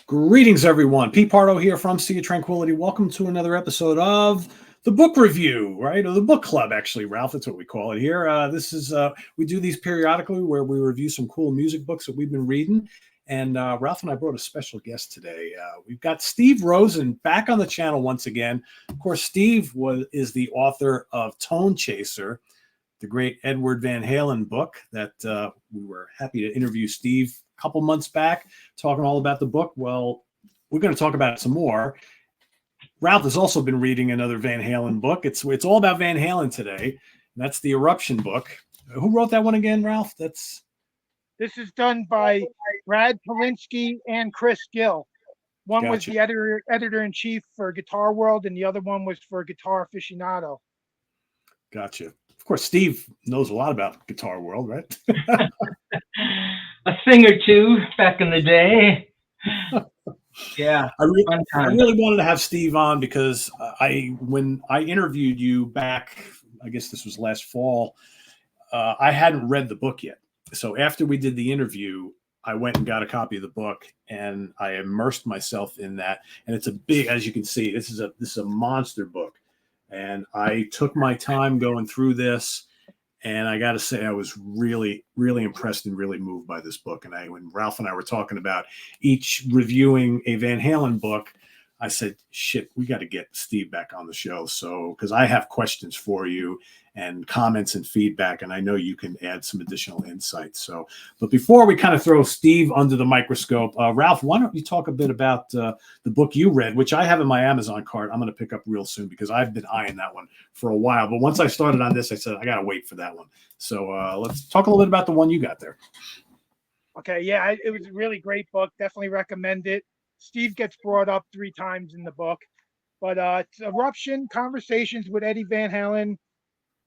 Greetings, everyone. Pete Pardo here from Sea of Tranquility. Welcome to another episode of the book review, right? Or the book club, actually, Ralph. That's what we call it here. We do these periodically where we review some cool music books that we've been reading. And Ralph and I brought a special guest today. We've got Steve Rosen back on the channel once again. Of course, Steve is the author of Tonechaser, the great Edward Van Halen book that we were happy to interview Steve a couple months back, talking all about the book. Well, we're going to talk about it some more. Ralph has also been reading another Van Halen book. It's all about Van Halen today. That's the Eruption book. Who wrote that one again, Ralph? This is done by Brad Polinsky and Chris Gill. One was the editor-in-chief for Guitar World, and the other one was for Guitar Aficionado. Gotcha. Of course, Steve knows a lot about Guitar World, right? A thing or two back in the day. Yeah. I really wanted to have Steve on because when I interviewed you back, I guess this was last fall, I hadn't read the book yet. So after we did the interview, I went and got a copy of the book and I immersed myself in that. And it's a big, as you can see, this is a monster book. And I took my time going through this, and I got to say I was really, really impressed and really moved by this book. And when Ralph and I were talking about each reviewing a Van Halen book, I said, shit, we got to get Steve back on the show. So, because I have questions for you and comments and feedback, and I know you can add some additional insights. So, but before we kind of throw Steve under the microscope, Ralph, why don't you talk a bit about the book you read, which I have in my Amazon cart. I'm going to pick up real soon because I've been eyeing that one for a while. But once I started on this, I said, I got to wait for that one. So let's talk a little bit about the one you got there. Okay. Yeah, it was a really great book. Definitely recommend it. Steve gets brought up 3 times in the book, but it's Eruption, Conversations with Eddie Van Halen.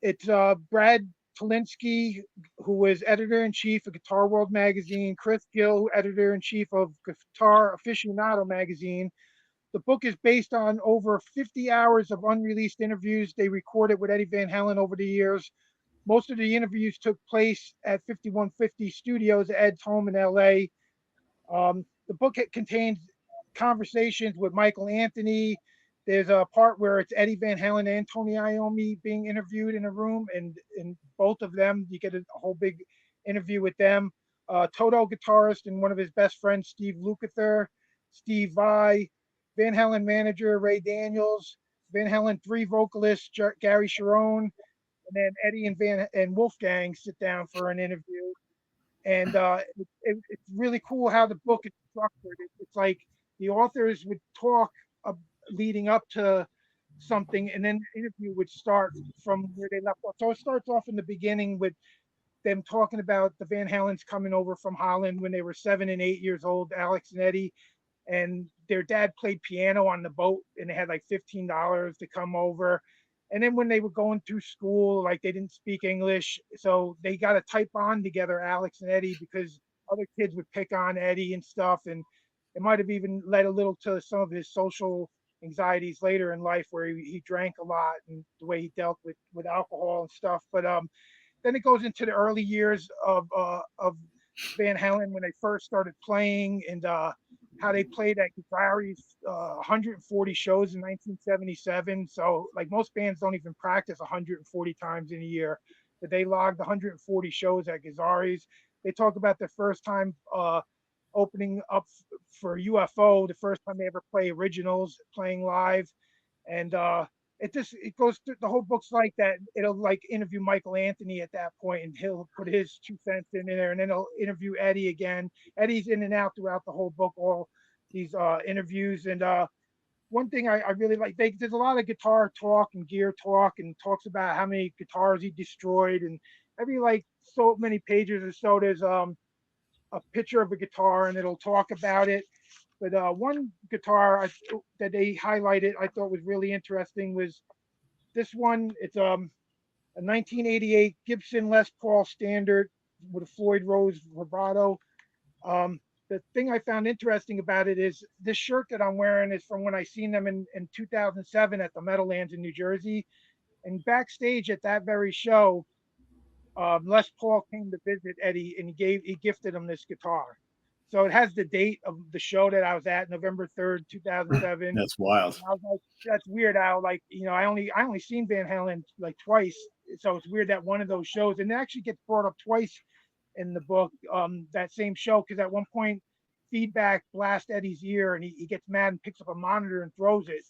It's Brad Polinsky, who was editor-in-chief of Guitar World magazine, Chris Gill, editor-in-chief of Guitar Aficionado magazine. The book is based on over 50 hours of unreleased interviews they recorded with Eddie Van Halen over the years. Most of the interviews took place at 5150 Studios at Ed's home in LA. The book contains conversations with Michael Anthony. There's a part where it's Eddie Van Halen and Tony Iommi being interviewed in a room, and both of them, you get a whole big interview with them. Toto guitarist and one of his best friends, Steve Lukather, Steve Vai, Van Halen manager Ray Daniels, Van Halen 3 vocalist Gary Sharon, and then Eddie and Wolfgang sit down for an interview. And it's really cool how the book is structured. It's like the authors would talk leading up to something, and then the interview would start from where they left off. So it starts off in the beginning with them talking about the Van Halens coming over from Holland when they were 7 and 8 years old, Alex and Eddie, and their dad played piano on the boat, and they had like $15 to come over. And then when they were going through school, like they didn't speak English, so they got a tight bond together, Alex and Eddie, because other kids would pick on Eddie and stuff, and it might have even led a little to some of his social anxieties later in life, where he drank a lot and the way he dealt with alcohol and stuff. But then it goes into the early years of Van Halen when they first started playing, and how they played at Gari's 140 shows in 1977. So like most bands don't even practice 140 times in a year, but they logged 140 shows at Gazzari's. They talk about the first time opening up for UFO, the first time they ever play originals, playing live. And it goes through the whole book's like that. It'll like interview Michael Anthony at that point, and he'll put his 2 cents in there, and then he'll interview Eddie again. Eddie's in and out throughout the whole book, all these interviews. And one thing I really like, there's a lot of guitar talk and gear talk, and talks about how many guitars he destroyed, and every like so many pages or so there's a picture of a guitar, and it'll talk about it. But one guitar that they highlighted I thought was really interesting was this one. It's a 1988 Gibson Les Paul Standard with a Floyd Rose vibrato. The thing I found interesting about it is this shirt that I'm wearing is from when I seen them in 2007 at the Meadowlands in New Jersey. And backstage at that very show, Les Paul came to visit Eddie, and he gifted him this guitar. So it has the date of the show that I was at, November 3rd, 2007. That's wild. I was like, that's weird how, like, I only seen Van Halen like twice. So it's weird that one of those shows, and it actually gets brought up twice in the book, that same show, because at one point feedback blasts Eddie's ear and he gets mad and picks up a monitor and throws it.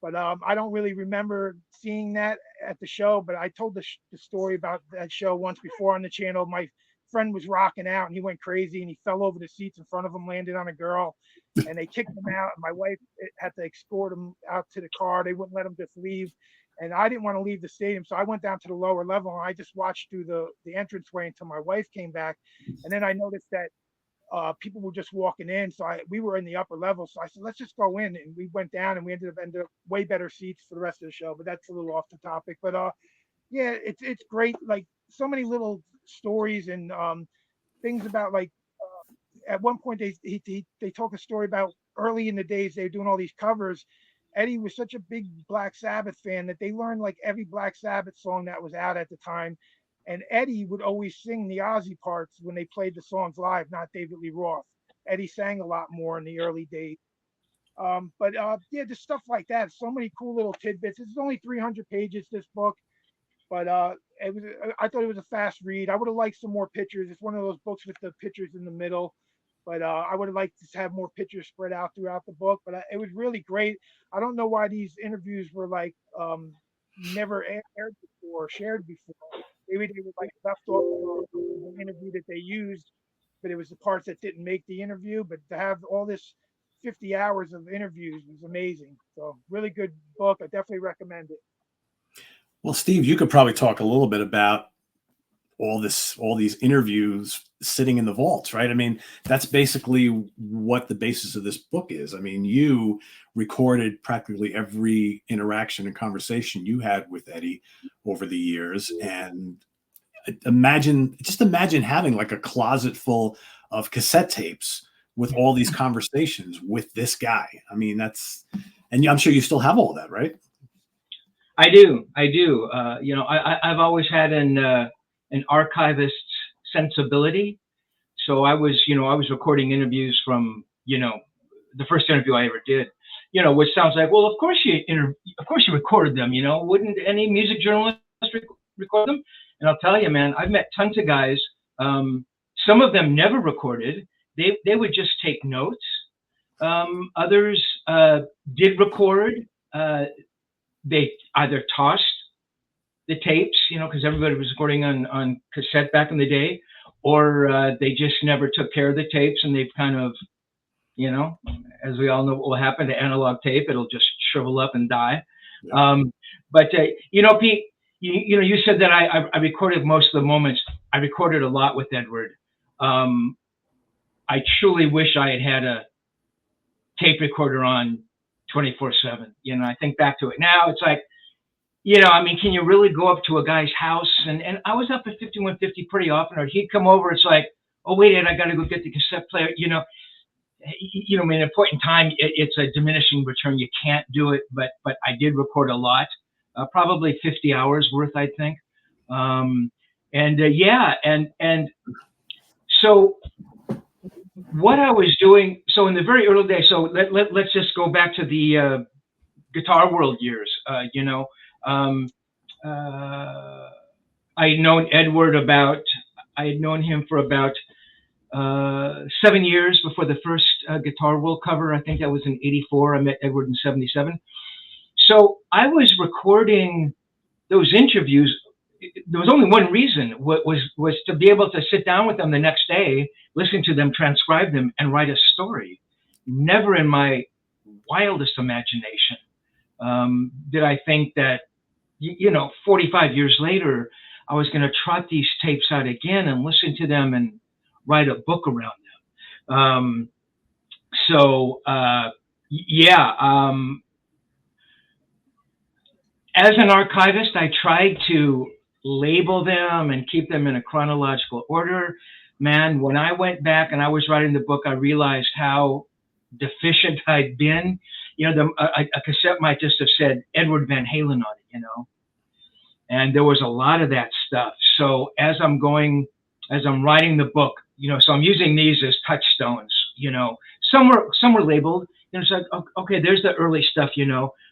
But I don't really remember seeing that at the show, but I told the story about that show once before on the channel. My friend was rocking out and he went crazy and he fell over the seats in front of him, landed on a girl, and they kicked him out. And my wife had to escort him out to the car. They wouldn't let him just leave. And I didn't want to leave the stadium, so I went down to the lower level and I just watched through the entranceway until my wife came back. And then I noticed that people were just walking in, so we were in the upper level. So I said, let's just go in, and we went down, and we ended up way better seats for the rest of the show. But that's a little off the topic. But yeah, it's great. Like so many little stories and things about, like, at one point they told a story about early in the days they were doing all these covers. Eddie was such a big Black Sabbath fan that they learned like every Black Sabbath song that was out at the time. And Eddie would always sing the Ozzy parts when they played the songs live, not David Lee Roth. Eddie sang a lot more in the early days. But yeah, just stuff like that. So many cool little tidbits. It's only 300 pages, this book, but I thought it was a fast read. I would have liked some more pictures. It's one of those books with the pictures in the middle, but I would have liked to have more pictures spread out throughout the book. But it was really great. I don't know why these interviews were like never aired before or shared before. Maybe they were like left off the interview that they used, but it was the parts that didn't make the interview. But to have all this 50 hours of interviews was amazing. So really good book. I definitely recommend it. Well, Steve, you could probably talk a little bit about all these interviews sitting in the vaults, right? I mean, that's basically what the basis of this book is. I mean, you recorded practically every interaction and conversation you had with Eddie over the years. And imagine having like a closet full of cassette tapes with all these conversations with this guy. I mean, and I'm sure you still have all that, right? I do. I've always had an archivist sensibility. So I was recording interviews from, the first interview I ever did, which sounds like, well, of course you recorded them, wouldn't any music journalist record them? And I'll tell you, man, I've met tons of guys. Some of them never recorded. They would just take notes. Others did record. They either tossed the tapes, because everybody was recording on cassette back in the day, or they just never took care of the tapes, and they've kind of, as we all know what will happen to analog tape, it'll just shrivel up and die. Yeah. But Pete, you said that I recorded most of the moments. I recorded a lot with Edward. I truly wish I had a tape recorder on 24/7. I think back to it now, it's like, can you really go up to a guy's house? And I was up at 5150 pretty often, or he'd come over. It's like, oh, wait, Ed, I got to go get the cassette player. At a point in time, it's a diminishing return. You can't do it, but I did record a lot, probably 50 hours worth, I think. So what I was doing, so in the very early days, so let's just go back to the Guitar World years. I had known him for about 7 years before the first Guitar World cover. I think that was in '84. I met Edward in '77. So I was recording those interviews. There was only one reason, was to be able to sit down with them the next day, listen to them, transcribe them, and write a story. Never in my wildest imagination did I think that, 45 years later, I was going to trot these tapes out again and listen to them and write a book around them. As an archivist, I tried to label them and keep them in a chronological order. Man, when I went back and I was writing the book, I realized how deficient I'd been. A cassette might just have said Edward Van Halen on it, and there was a lot of that stuff. So as I'm writing the book, so I'm using these as touchstones Some were labeled, and it's like, okay, there's the early stuff,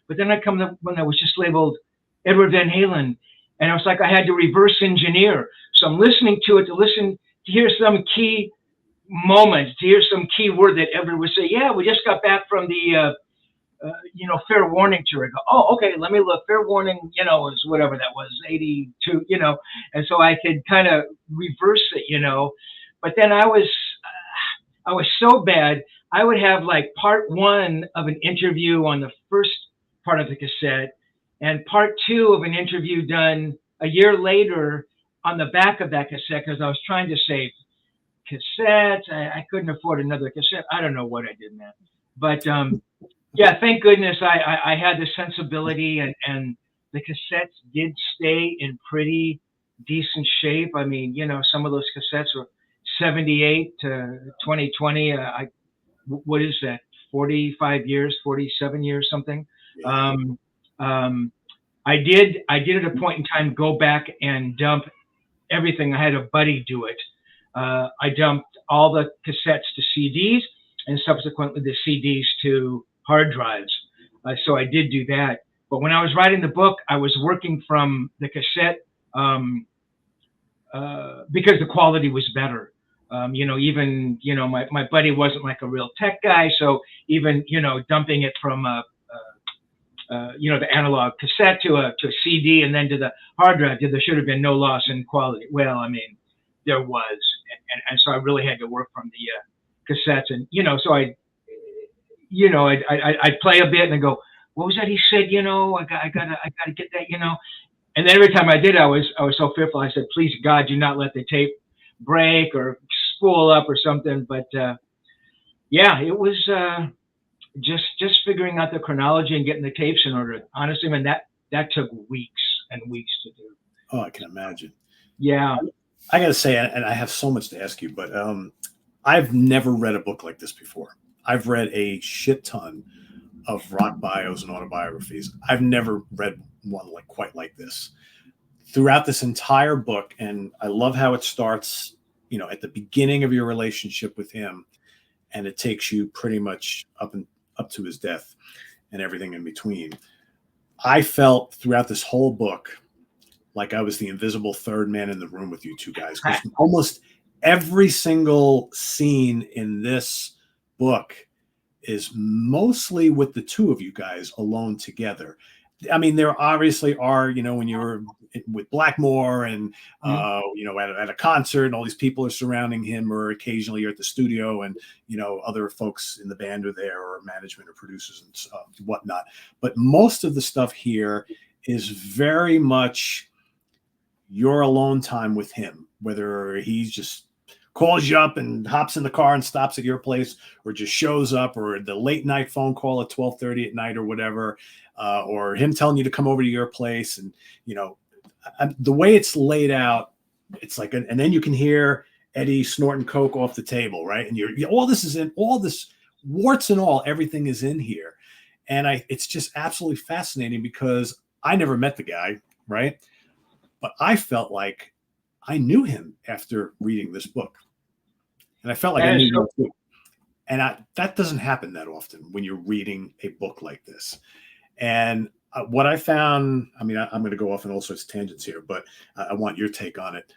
but then I come to one that was just labeled Edward Van Halen, and I was like, I had to reverse engineer. So I'm listening to it to hear some key moment, to hear some key word that Edward would say, yeah, we just got back from the fair warning tour. I go, oh, okay, let me look. Fair warning, is whatever that was, 82, and so I could kind of reverse it, but then I was so bad. I would have like part one of an interview on the first part of the cassette and part two of an interview done a year later on the back of that cassette, because I was trying to save cassettes. I couldn't afford another cassette. I don't know what I did, man. But yeah, thank goodness I had the sensibility, and the cassettes did stay in pretty decent shape. I mean, some of those cassettes were 78 to 2020. What is that? 45 years, 47 years, something. Yeah. I did at a point in time go back and dump everything. I had a buddy do it. I dumped all the cassettes to CDs, and subsequently the CDs to hard drives. So I did do that. But when I was writing the book, I was working from the cassette because the quality was better. Even my buddy wasn't like a real tech guy, so even dumping it from the analog cassette to a CD and then to the hard drive, there should have been no loss in quality. Well, I mean, there was, and so I really had to work from the cassettes, and so I'd play a bit and I'd go, what was that he said? I gotta get that, and then every time I did, I was so fearful. I said, please God, do not let the tape break or spool up or something. But yeah, it was just figuring out the chronology and getting the tapes in order. Honestly, man, that took weeks and weeks to do. Oh, I can imagine. Yeah. I got to say, and I have so much to ask you, but I've never read a book like this before. I've read a shit ton of rock bios and autobiographies. I've never read one quite like this. Throughout this entire book, and I love how it starts, at the beginning of your relationship with him, and it takes you pretty much up to his death and everything in between. I felt throughout this whole book like I was the invisible third man in the room with you two guys, because almost every single scene in this book is mostly with the two of you guys alone together. I mean, there obviously are, when you're with Blackmore and, at a concert and all these people are surrounding him, or occasionally you're at the studio and, other folks in the band are there, or management or producers and whatnot. But most of the stuff here is very much your alone time with him, whether he's just calls you up and hops in the car and stops at your place, or just shows up, or the late night phone call at 12:30 at night or whatever, or him telling you to come over to your place. And, the way it's laid out, it's like, and then you can hear Eddie snorting coke off the table, right? And all this is in, all this warts and all, everything is in here. And it's just absolutely fascinating, because I never met the guy, right? But I felt like I knew him after reading this book. And I felt like I knew him too. And that doesn't happen that often when you're reading a book like this. And what I found, I mean, I'm going to go off on all sorts of tangents here, but I want your take on it.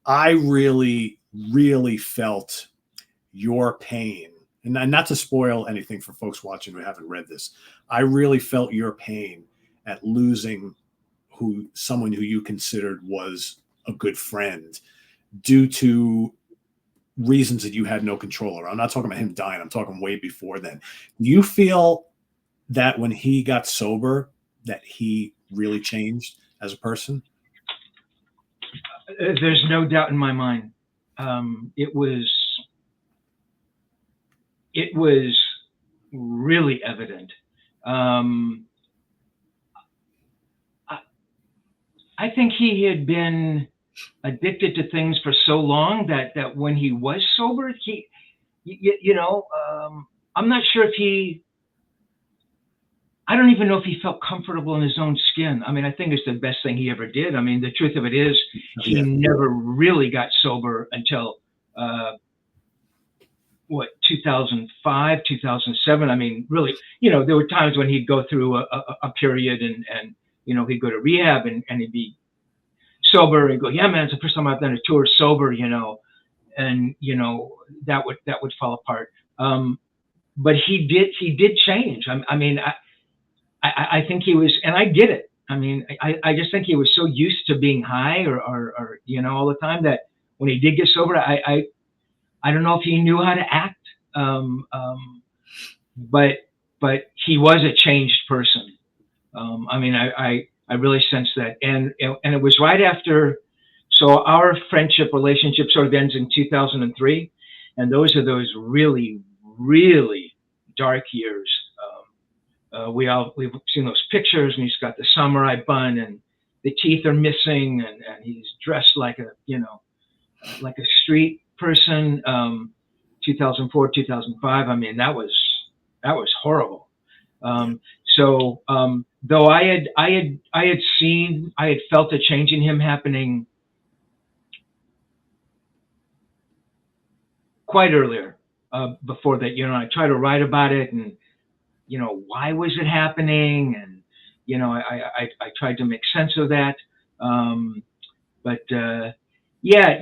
I really, really felt your pain. And not to spoil anything for folks watching who haven't read this, I really felt your pain at losing someone who you considered was a good friend due to reasons that you had no control over. I'm not talking about him dying. I'm talking way before then. Do you feel that when he got sober, that he really changed as a person? There's no doubt in my mind. It was really evident. I think he had been addicted to things for so long that when he was sober, I'm not sure if I don't even know if he felt comfortable in his own skin. I mean, I think it's the best thing he ever did. I mean, the truth of it is, he never really got sober until 2005, 2007. I mean, really, there were times when he'd go through a period and he'd go to rehab and he'd be sober and go, yeah, man, it's the first time I've done a tour sober, and that would fall apart. But he did change. I mean, I think he was, and I get it. I mean, I just think he was so used to being high or all the time that when he did get sober, I don't know if he knew how to act. But he was a changed person. I mean, I really sensed that. And it was right after, so our friendship relationship sort of ends in 2003. And those are those really, really dark years. We've seen those pictures, and he's got the samurai bun and the teeth are missing, and he's dressed like a street person. 2004, 2005. I mean, that was horrible. So though I had felt a change in him happening quite earlier, before that. I tried to write about it, and why was it happening, and I tried to make sense of that. But yeah,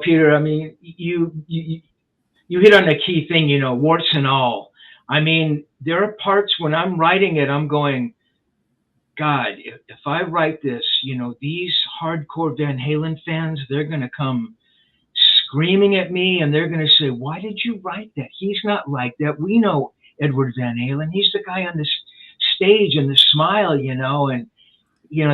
Peter, I mean, you hit on the key thing, warts and all. I mean, there are parts when I'm writing it, I'm going, God, if I write this, these hardcore Van Halen fans, they're going to come screaming at me, and they're going to say, why did you write that? He's not like that. We know Edward Van Halen. He's the guy on the stage and the smile, and they're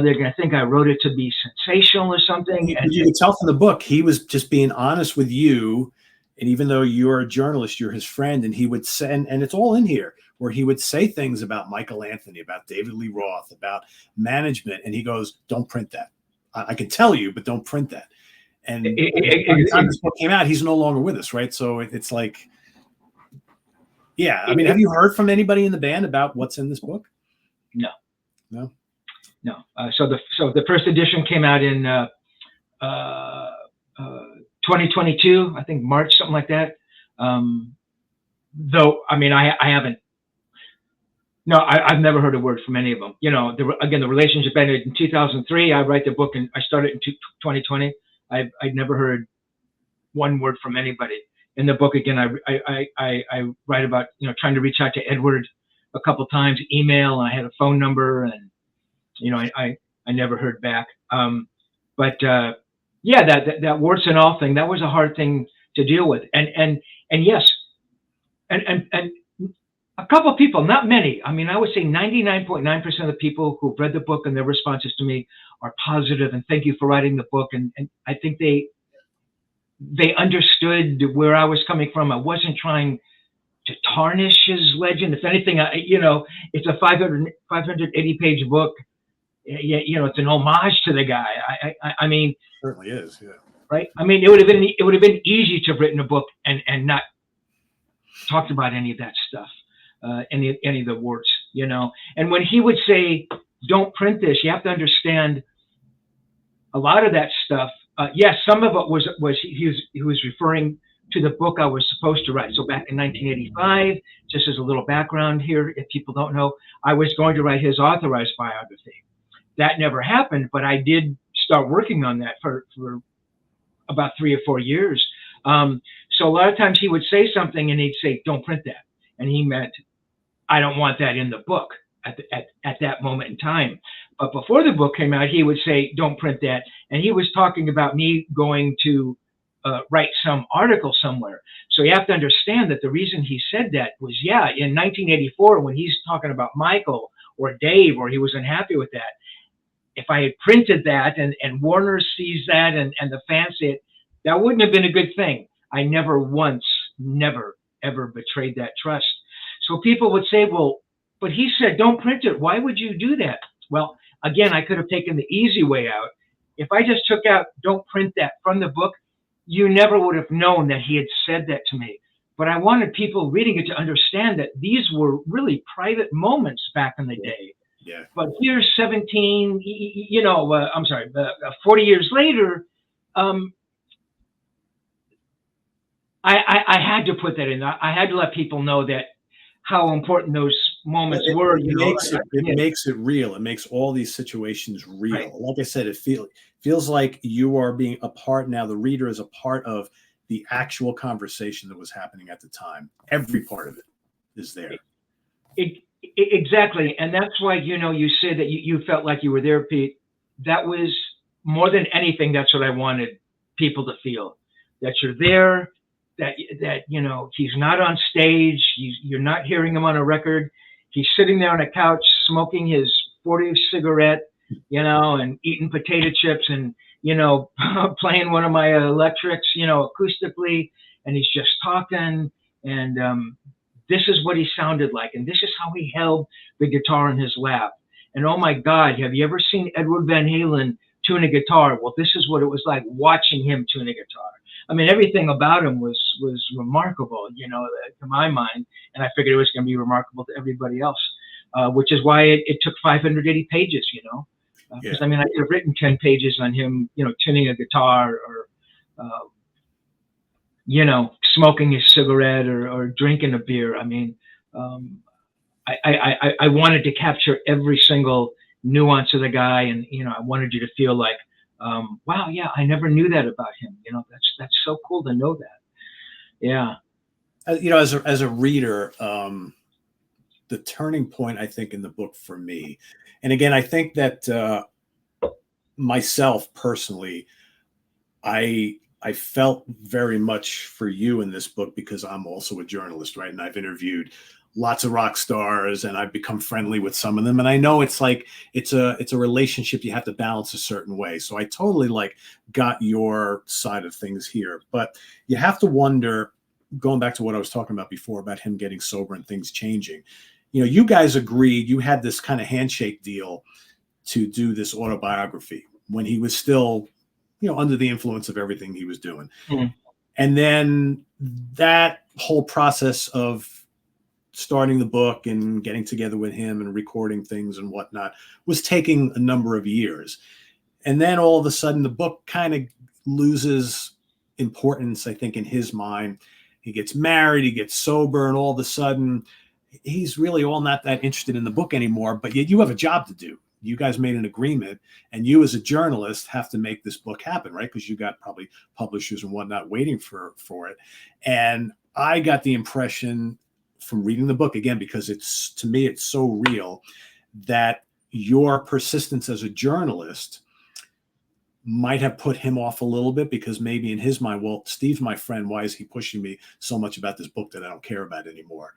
going to think I wrote it to be sensational or something. And you can tell from the book, he was just being honest with you. And even though you're a journalist, you're his friend, and he would say, and it's all in here, where he would say things about Michael Anthony, about David Lee Roth, about management, and he goes, "Don't print that. I can tell you, but don't print that." And by the time this book came out, he's no longer with us, right? So it's like, yeah. I mean, have you heard from anybody in the band about what's in this book? No. So the first edition came out in 2022, I think March, something like that. Though, I mean, I haven't. No, I've never heard a word from any of them. Again, the relationship ended in 2003. I write the book, and I started in 2020. I'd never heard one word from anybody. In the book, again, I write about trying to reach out to Edward a couple times, email, and I had a phone number, and I never heard back. But yeah, that warts and all thing, that was a hard thing to deal with. And yes, and a couple of people, not many. I mean, I would say 99.9% of the people who've read the book and their responses to me are positive, and thank you for writing the book. And I think they understood where I was coming from. I wasn't trying to tarnish his legend. If anything, it's a 580 page book. It's an homage to the guy. I mean, it certainly is. Yeah. Right. I mean, it would have been easy to have written a book and not talked about any of that stuff, any of the warts, And when he would say, "Don't print this," you have to understand a lot of that stuff. Yes, some of it was he was referring to the book I was supposed to write. So back in 1985, just as a little background here, if people don't know, I was going to write his authorized biography. That never happened, but I did start working on that for about 3 or 4 years. So a lot of times he would say something and he'd say, "Don't print that." And he meant, I don't want that in the book at that moment in time. But before the book came out, he would say, "Don't print that." And he was talking about me going to write some article somewhere. So you have to understand that the reason he said that was, in 1984, when he's talking about Michael or Dave, or he was unhappy with that, if I had printed that and Warner sees that and the fans see it, that wouldn't have been a good thing. I never once, ever betrayed that trust. So people would say, "Well, but he said don't print it. Why would you do that?" Well, again, I could have taken the easy way out. If I just took out "don't print that" from the book, you never would have known that he had said that to me. But I wanted people reading it to understand that these were really private moments back in the day. Yeah. But here's 40 years later, I had to put that in. I had to let people know that how important those moments were. It makes it real. It makes all these situations real. Right. Like I said, it feels like you are being a part now. The reader is a part of the actual conversation that was happening at the time. Every part of it is there. Exactly. And that's why, you said that you felt like you were there, Pete. That was more than anything. That's what I wanted people to feel, that you're there, that he's not on stage. You're not hearing him on a record. He's sitting there on a couch smoking his 40th cigarette, and eating potato chips and, playing one of my electrics, acoustically. And he's just talking. And this is what he sounded like. And this is how he held the guitar in his lap. And oh my God, have you ever seen Edward Van Halen tune a guitar? Well, this is what it was like watching him tune a guitar. I mean, everything about him was remarkable, to my mind. And I figured it was going to be remarkable to everybody else, which is why it took 580 pages, because I mean, I could have written 10 pages on him, tuning a guitar or, smoking his cigarette or drinking a beer. I mean, I wanted to capture every single nuance of the guy. And, I wanted you to feel like, wow, yeah, I never knew that about him. That's so cool to know that. Yeah. As a reader, the turning point, I think, in the book for me, and again, I think that myself personally, I felt very much for you in this book because I'm also a journalist, right? And I've interviewed lots of rock stars and I've become friendly with some of them. And I know it's like, it's a relationship you have to balance a certain way. So I totally got your side of things here, but you have to wonder, going back to what I was talking about before about him getting sober and things changing, you guys agreed, you had this kind of handshake deal to do this autobiography when he was still, under the influence of everything he was doing. Mm-hmm. And then that whole process of starting the book and getting together with him and recording things and whatnot was taking a number of years. And then all of a sudden the book kind of loses importance, I think, in his mind. He gets married, he gets sober, and all of a sudden he's really all not that interested in the book anymore, but yet you have a job to do. You guys made an agreement and you as a journalist have to make this book happen, right? Because you got probably publishers and whatnot waiting for it. And I got the impression from reading the book, again, because to me, it's so real, that your persistence as a journalist might have put him off a little bit, because maybe in his mind, well, Steve's my friend. Why is he pushing me so much about this book that I don't care about anymore?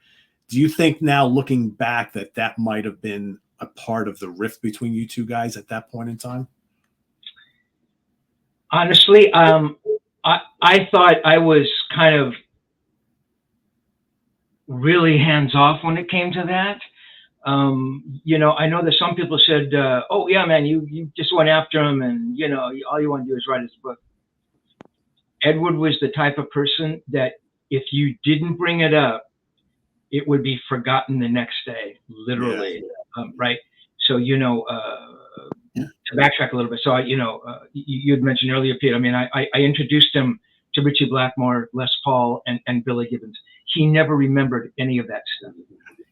Do you think now, looking back, that might have been a part of the rift between you two guys at that point in time? Honestly, I thought I was kind of really hands off when it came to that. I know that some people said, oh yeah, man, you just went after him and, all you want to do is write his book. Edward was the type of person that if you didn't bring it up, it would be forgotten the next day, literally. Yeah. Right. So, to backtrack a little bit. So, you had mentioned earlier, Pete, I mean, I introduced him to Ritchie Blackmore, Les Paul, and Billy Gibbons. He never remembered any of that stuff.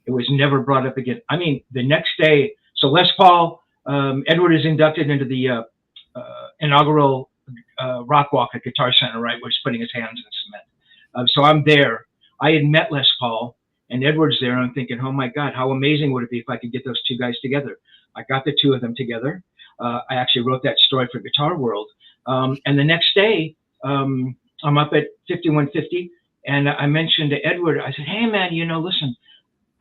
It was never brought up again. I mean, the next day, so Les Paul, Edward is inducted into the inaugural rock walk at Guitar Center, right, where he's putting his hands in cement. So I'm there. I had met Les Paul, and Edward's there, and I'm thinking, oh my God, how amazing would it be if I could get those two guys together? I got the two of them together. I actually wrote that story for Guitar World. And the next day, I'm up at 5150, and I mentioned to Edward, I said, hey man, listen,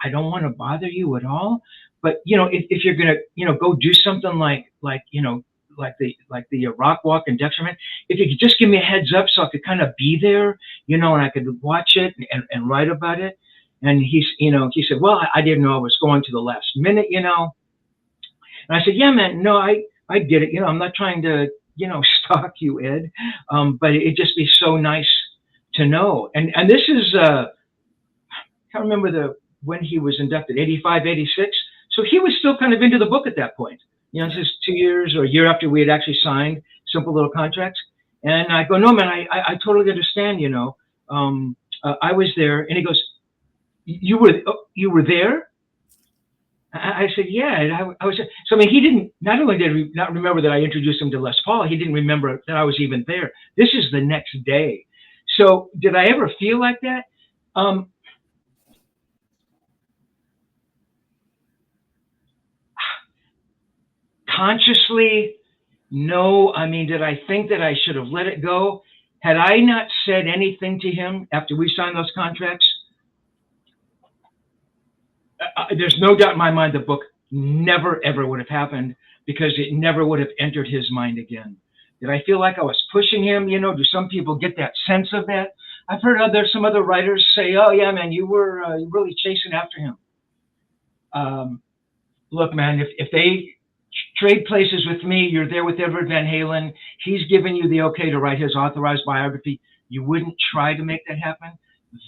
I don't want to bother you at all, but if you're gonna, go do something like the rock walk and Dexterman, if you could just give me a heads up so I could kind of be there, and I could watch it and write about it. And he said, well, I didn't know I was going to the last minute, And I said, yeah, man, no, I get it. I'm not trying to, stalk you, Ed. But it'd just be so nice to know. And this is, I can't remember when he was inducted, 85, 86. So he was still kind of into the book at that point. This is 2 years or a year after we had actually signed simple little contracts. And I go, no, man, I totally understand, I was there. And he goes, you were there? I said, yeah. And I was. So I mean, he didn't. Not only did he not remember that I introduced him to Les Paul, he didn't remember that I was even there. This is the next day. So did I ever feel like that? Consciously, no. I mean, did I think that I should have let it go? Had I not said anything to him after we signed those contracts, there's no doubt in my mind the book never, ever would have happened, because it never would have entered his mind again. Did I feel like I was pushing him? You know, do some people get that sense of that? I've heard some other writers say, oh, yeah, man, you were really chasing after him. Look, man, if they trade places with me, you're there with Edward Van Halen, he's given you the okay to write his authorized biography, you wouldn't try to make that happen?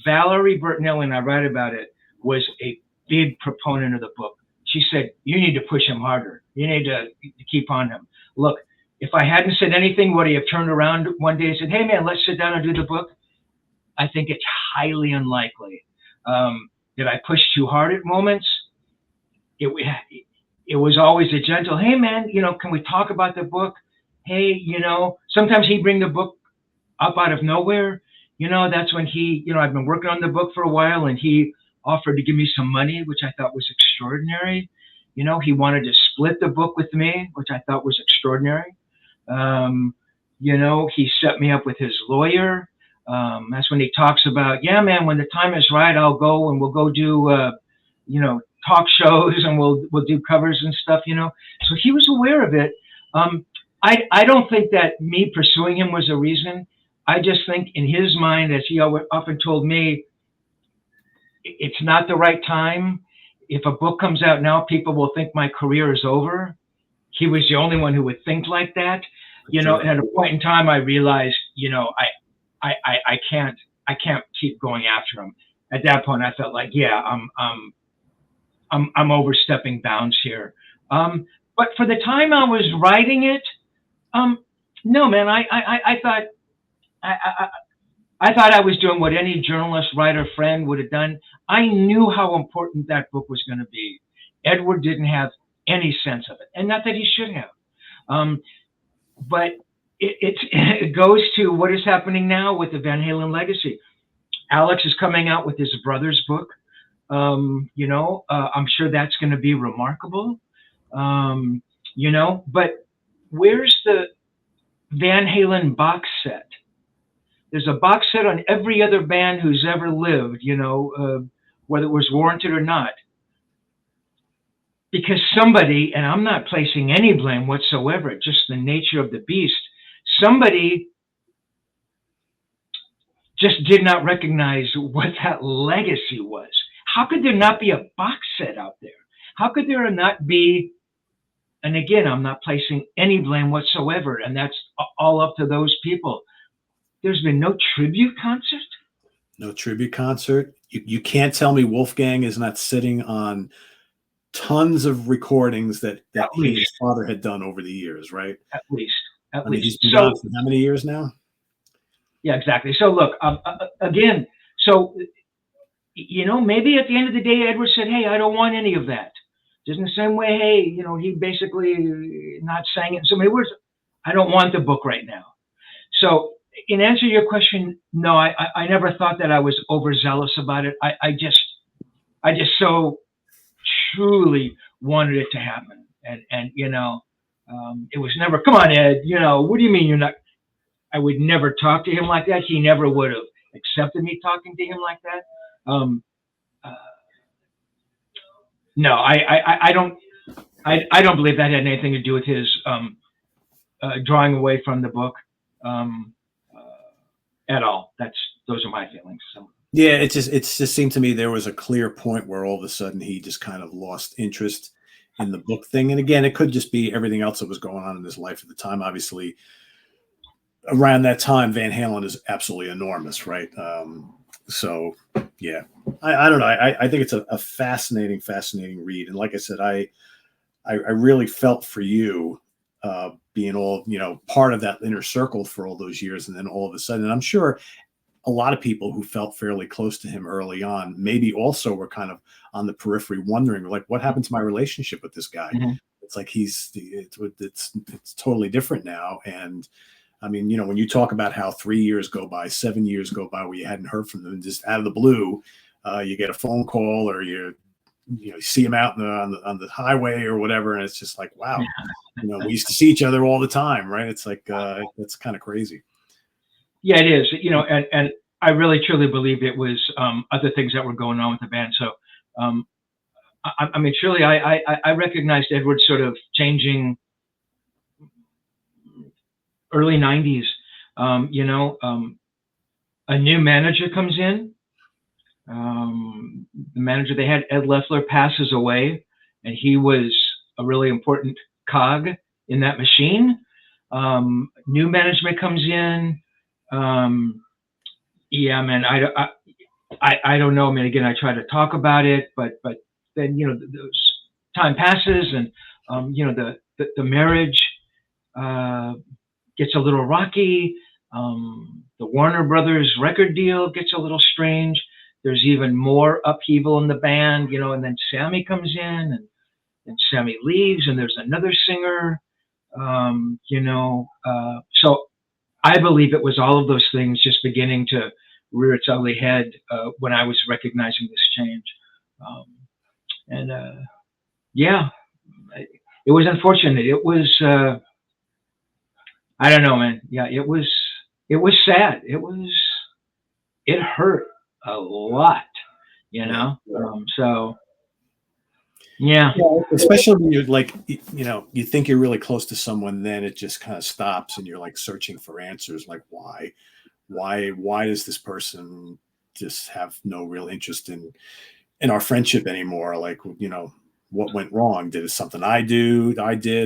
Valerie Bertinelli, and I write about it, was a big proponent of the book. She said, you need to push him harder. You need to keep on him. Look, if I hadn't said anything, would he have turned around one day and said, hey, man, let's sit down and do the book? I think it's highly unlikely. Did I push too hard at moments? It was always a gentle, hey, man, you know, can we talk about the book? Hey, you know, sometimes he'd bring the book up out of nowhere. You know, that's when he, you know, I've been working on the book for a while, and he offered to give me some money, which I thought was extraordinary. You know, he wanted to split the book with me, which I thought was extraordinary. You know, he set me up with his lawyer. That's when he talks about, yeah, man, when the time is right, I'll go and we'll go do, you know, talk shows, and we'll do covers and stuff, you know. So he was aware of it. I don't think that me pursuing him was a reason. I just think in his mind, as he often told me, it's not the right time. If a book comes out now, people will think my career is over. He was the only one who would think like that. You know, and at a point in time, I realized, you know, I can't keep going after him. At that point, I felt like, yeah, I'm overstepping bounds here. But for the time I was writing it, no, man, I thought I was doing what any journalist, writer, friend would have done. I knew how important that book was going to be. Edward didn't have any sense of it, and not that he should have. But it goes to what is happening now with the Van Halen legacy. Alex is coming out with his brother's book. You know, I'm sure that's going to be remarkable. You know, but where's the Van Halen box set? There's a box set on every other band who's ever lived, you know, whether it was warranted or not. Because somebody, and I'm not placing any blame whatsoever, just the nature of the beast, somebody just did not recognize what that legacy was. How could there not be a box set out there? How could there not be, and again, I'm not placing any blame whatsoever, and that's all up to those people. There's been no tribute concert? No tribute concert. You can't tell me Wolfgang is not sitting on tons of recordings that his father had done over the years, right? At least. I mean, he's been gone for how many years now? Yeah, exactly. So look, again, so, you know, maybe at the end of the day, Edward said, hey, I don't want any of that. Just in the same way, hey, you know, he basically not sang it in so many words. I don't want the book right now. So in answer to your question, no, I never thought that I was overzealous about it. I just so truly wanted it to happen. And you know, it was never, come on, Ed, you know, what do you mean you're not? I would never talk to him like that. He never would have accepted me talking to him like that. No, I don't believe that had anything to do with his drawing away from the book at all. Those are my feelings. So. Yeah, it just seemed to me there was a clear point where all of a sudden he just kind of lost interest in the book thing. And again, it could just be everything else that was going on in his life at the time. Obviously, around that time, Van Halen is absolutely enormous, right? So yeah, I don't know. I think it's a fascinating read. And like I said, I really felt for you being all, you know, part of that inner circle for all those years. And then all of a sudden, and I'm sure a lot of people who felt fairly close to him early on maybe also were kind of on the periphery wondering, like, what happened to my relationship with this guy? Mm-hmm. It's like it's totally different now. And I mean, when you talk about how 3 years go by, 7 years go by where you hadn't heard from them, and just out of the blue, you get a phone call, or you see him out on the highway or whatever, and it's just like, wow, we used to see each other all the time, right? It's like it's kind of crazy. Yeah, it is. And I really truly believe it was other things that were going on with the band. So, I mean, truly, I recognized Edward sort of changing early '90s. A new manager comes in. The manager they had, Ed Leffler, passes away, and he was a really important cog in that machine. New management comes in. Yeah, man, I don't know. I mean, again, I try to talk about it, but then, those time passes, and, the marriage, gets a little rocky. The Warner Brothers record deal gets a little strange. There's even more upheaval in the band, and then Sammy comes in, and Sammy leaves, and there's another singer, so I believe it was all of those things just beginning to rear its ugly head when I was recognizing this change. Yeah, it was unfortunate. It was, I don't know, man. Yeah, it was sad. It hurt a lot, so. Yeah. Especially when you're like, you think you're really close to someone, then it just kind of stops, and you're like searching for answers. Like, why does this person just have no real interest in our friendship anymore? Like, what went wrong? Did it something I did?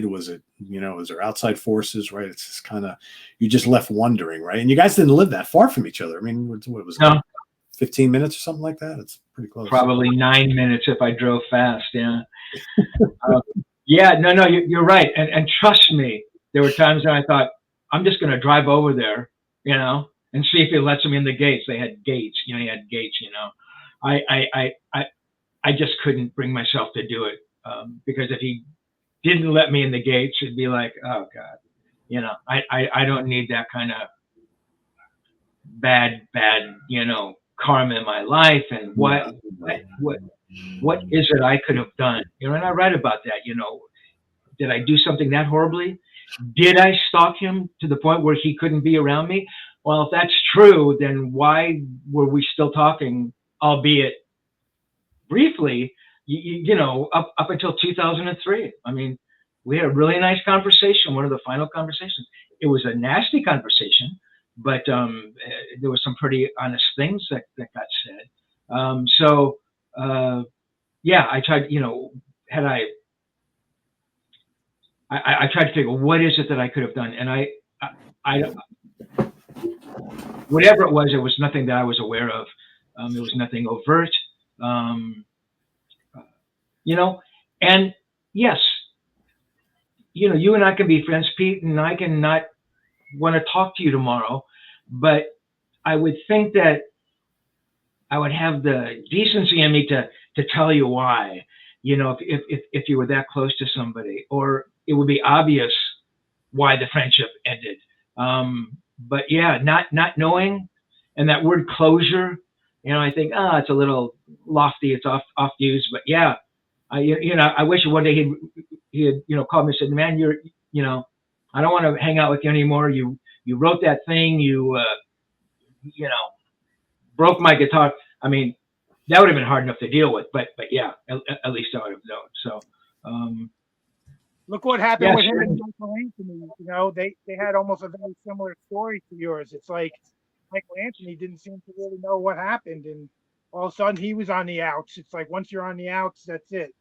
Was it, is there outside forces, right? It's just kind of, you just left wondering, right? And you guys didn't live that far from each other. I mean, what was it? 15 minutes or something like that? It's pretty close. Probably 9 minutes if I drove fast. Yeah. Yeah, no, you're right. And trust me, there were times when I thought, I'm just going to drive over there, and see if he lets me in the gates. They had gates, he had gates, I just couldn't bring myself to do it. Because if he didn't let me in the gates, it'd be like, oh God, I don't need that kind of bad, karma in my life. And what is it I could have done? And I write about that. Did I do something that horribly? Did I stalk him to the point where he couldn't be around me? Well, if that's true, then why were we still talking, albeit briefly, up until 2003? I mean, we had a really nice conversation, one of the final conversations. It was a nasty conversation, but there were some pretty honest things that got said. So, yeah, I tried, I tried to figure, what is it that I could have done? And I whatever it was nothing that I was aware of. It was nothing overt. And yes, you and I can be friends, Pete, and I can not want to talk to you tomorrow, but I would think that I would have the decency in me to tell you why, if you were that close to somebody, or it would be obvious why the friendship ended. But yeah, not knowing, and that word closure, I think, it's a little lofty, it's off used, but yeah, I wish one day he had called me and said, man, I don't want to hang out with you anymore. You wrote that thing, you broke my guitar. I mean, that would have been hard enough to deal with, but yeah, at least I would have known. So, look what happened with him and Michael Anthony. They had almost a very similar story to yours. It's like Michael Anthony didn't seem to really know what happened, and all of a sudden he was on the outs. It's like, once you're on the outs, that's it.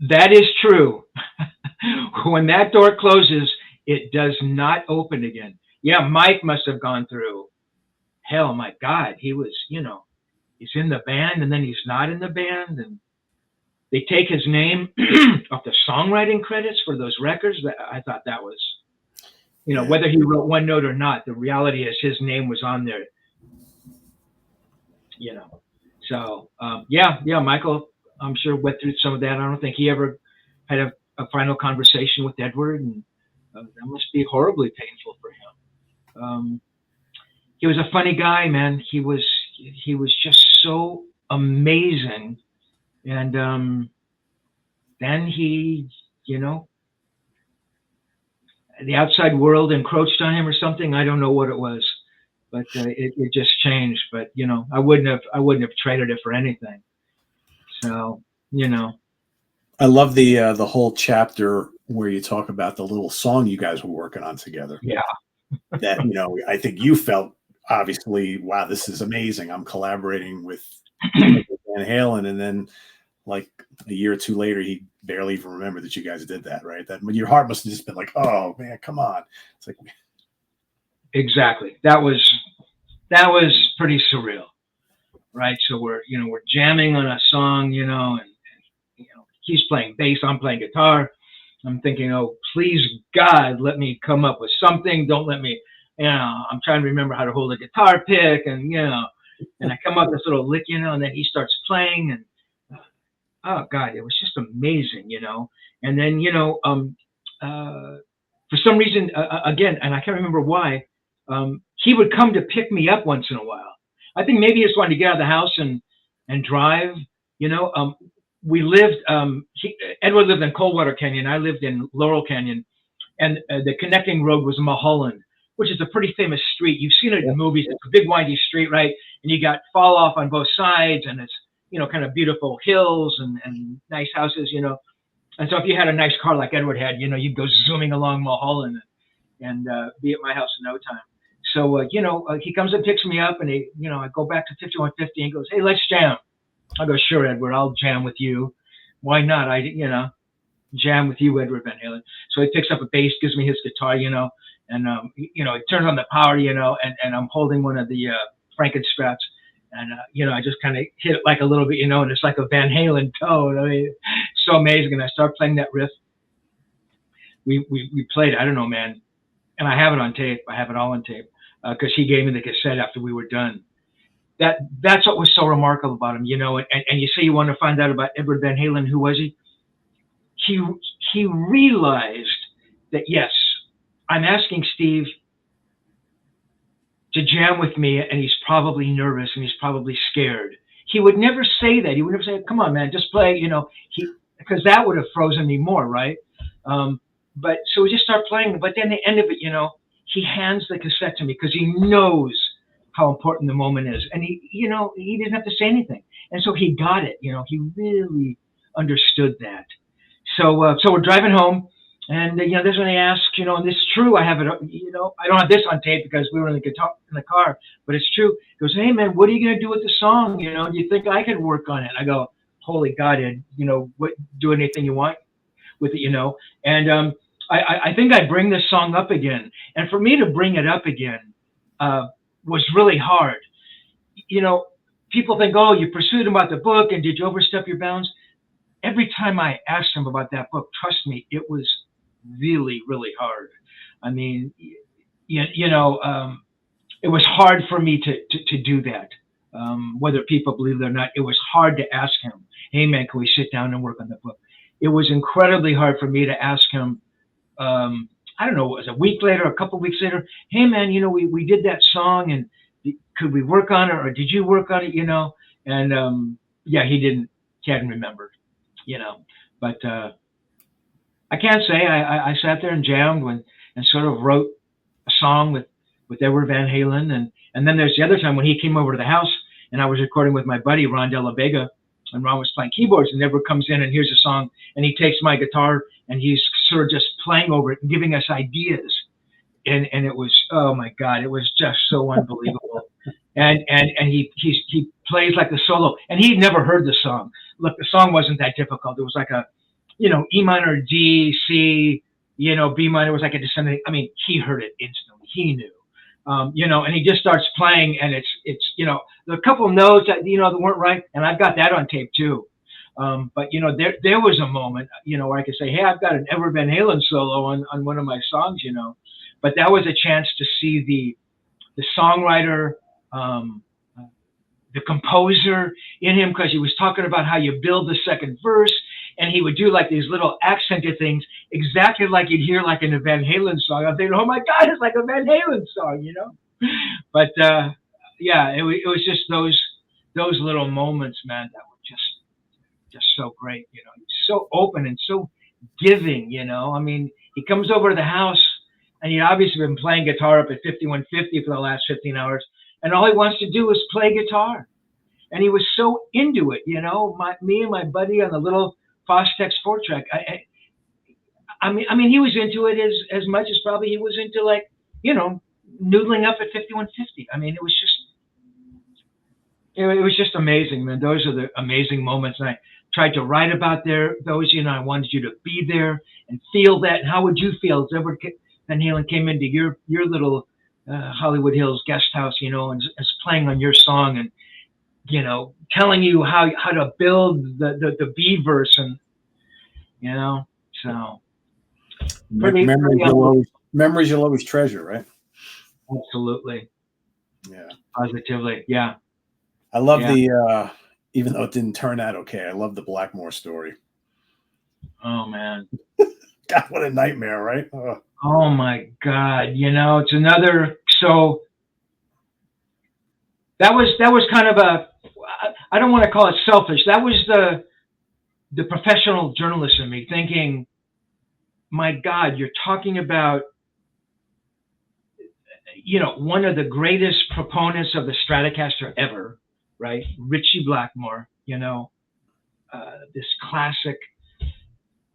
That is true. When that door closes, it does not open again. Yeah, Mike must have gone through hell. My God, he was, he's in the band and then he's not in the band, and they take his name off the songwriting credits for those records. I thought that was You know, whether he wrote one note or not, the reality is his name was on there. You know, so yeah, Michael, I'm sure went through some of that. I don't think he ever had a final conversation with Edward, and that must be horribly painful for him. He was a funny guy, man. He was just so amazing, and then he, you know, the outside world encroached on him or something. I don't know what it was, but it just changed. But you know, I wouldn't have traded it for anything. So you know, I love the whole chapter where you talk about the little song you guys were working on together. Yeah. That, you know, I think you felt obviously, wow, this is amazing. I'm collaborating with Van Halen, and then like a year or two later, he barely even remembered that you guys did that, right? That your heart must have just been like, oh man, come on. It's like, exactly. That was pretty surreal, right? So we're jamming on a song, you know, and you know, he's playing bass, I'm playing guitar. I'm thinking, oh, please God, let me come up with something. Don't let me, you know, I'm trying to remember how to hold a guitar pick, and you know, and I come up with this little lick, you know, and then he starts playing, and oh God, it was just amazing, you know. And then, you know, for some reason, again, and I can't remember why, he would come to pick me up once in a while. I think maybe he just wanted to get out of the house and drive, you know. We lived, Edward lived in Coldwater Canyon. I lived in Laurel Canyon, and the connecting road was Mulholland, which is a pretty famous street. You've seen it in movies. It's a big windy street, right? And you got fall off on both sides, and it's, you know, kind of beautiful hills and nice houses, you know. And so if you had a nice car like Edward had, you know, you'd go zooming along Mulholland and be at my house in no time. So, you know, he comes and picks me up, and he, you know, I go back to 5150 and goes, hey, let's jam. I go, sure, Edward, I'll jam with you. Why not? You know, jam with you, Edward Van Halen. So he picks up a bass, gives me his guitar, you know, and, you know, he turns on the power, you know, and I'm holding one of the Frankenstrats. And, you know, I just kind of hit it like a little bit, you know, and it's like a Van Halen tone. I mean, so amazing. And I start playing that riff. We played, I don't know, man. And I have it on tape. I have it all on tape because he gave me the cassette after we were done. That's what was so remarkable about him, you know. And you say you want to find out about Edward Van Halen. Who was he? He realized that, yes, I'm asking Steve to jam with me, and he's probably nervous and he's probably scared. He would never say that. He would never say, come on, man, just play, you know, because that would have frozen me more, right? But so we just start playing. But then the end of it, you know, he hands the cassette to me because he knows how important the moment is. And he, you know, he didn't have to say anything. And so he got it, you know, he really understood that. So we're driving home, and, you know, this is when he asked, you know, and this is true. I have it, you know, I don't have this on tape because we were in the car, but it's true. He goes, hey man, what are you going to do with the song? You know, do you think I could work on it? I go, holy God, Ed, you know, do anything you want with it, you know? And I think I bring this song up again. And for me to bring it up again was really hard. You know, people think, oh, you pursued him about the book, and did you overstep your bounds? Every time I asked him about that book, trust me, it was really, really hard. I mean, you know, it was hard for me to do that. Whether people believe it or not, it was hard to ask him, hey man, can we sit down and work on the book? It was incredibly hard for me to ask him, I don't know, it was a week later, a couple of weeks later, hey man, you know, we did that song, and could we work on it, or did you work on it, you know? And yeah, he hadn't remembered, you know. But I can't say I sat there and jammed and sort of wrote a song with Edward Van Halen, and then there's the other time when he came over to the house, and I was recording with my buddy Ron De La Vega, and Ron was playing keyboards, and Edward comes in and hears a song, and he takes my guitar and he's sort of just playing over it and giving us ideas. And it was, oh my God, it was just so unbelievable. And he plays like the solo, and he'd never heard the song. Look, the song wasn't that difficult. It was like a, you know, E minor, D, C, you know, B minor was like a descending. I mean, he heard it instantly. He knew. You know, and he just starts playing, and it's, you know, a couple of notes that, you know, that weren't right, and I've got that on tape too. But you know, there was a moment, you know, where I could say, hey, I've got an Edward Van Halen solo on one of my songs, you know. but that was a chance to see the songwriter, the composer in him, because he was talking about how you build the second verse, and he would do like these little accented things, exactly like you'd hear like in a Van Halen song. I'm thinking, oh my God, it's like a Van Halen song, you know? But yeah, it was just those little moments, man, that were just so great, you know. He's so open and so giving, you know. I mean, he comes over to the house, and he'd obviously been playing guitar up at 5150 for the last 15 hours, and all he wants to do is play guitar. And he was so into it, you know. Me and my buddy on the little Fostex 4-track. I mean, he was into it as much as probably he was into, like, you know, noodling up at 5150. I mean, it was just amazing, man. Those are the amazing moments. And I tried to write about those, you know. I wanted you to be there and feel that. And how would you feel if Edward Van Halen came into your little Hollywood Hills guest house, you know, and is playing on your song, and, you know, telling you how to build the B verse, and, you know, so memories you'll always treasure, right? Absolutely. Yeah. Positively. Yeah. I love the even though it didn't turn out okay, I love the Blackmore story. Oh man. God, what a nightmare, right? Oh my God. You know, it's another, so that was kind of I don't want to call it selfish. That was the professional journalist in me thinking, my God, you're talking about, you know, one of the greatest proponents of the Stratocaster ever, right? Ritchie Blackmore, you know, this classic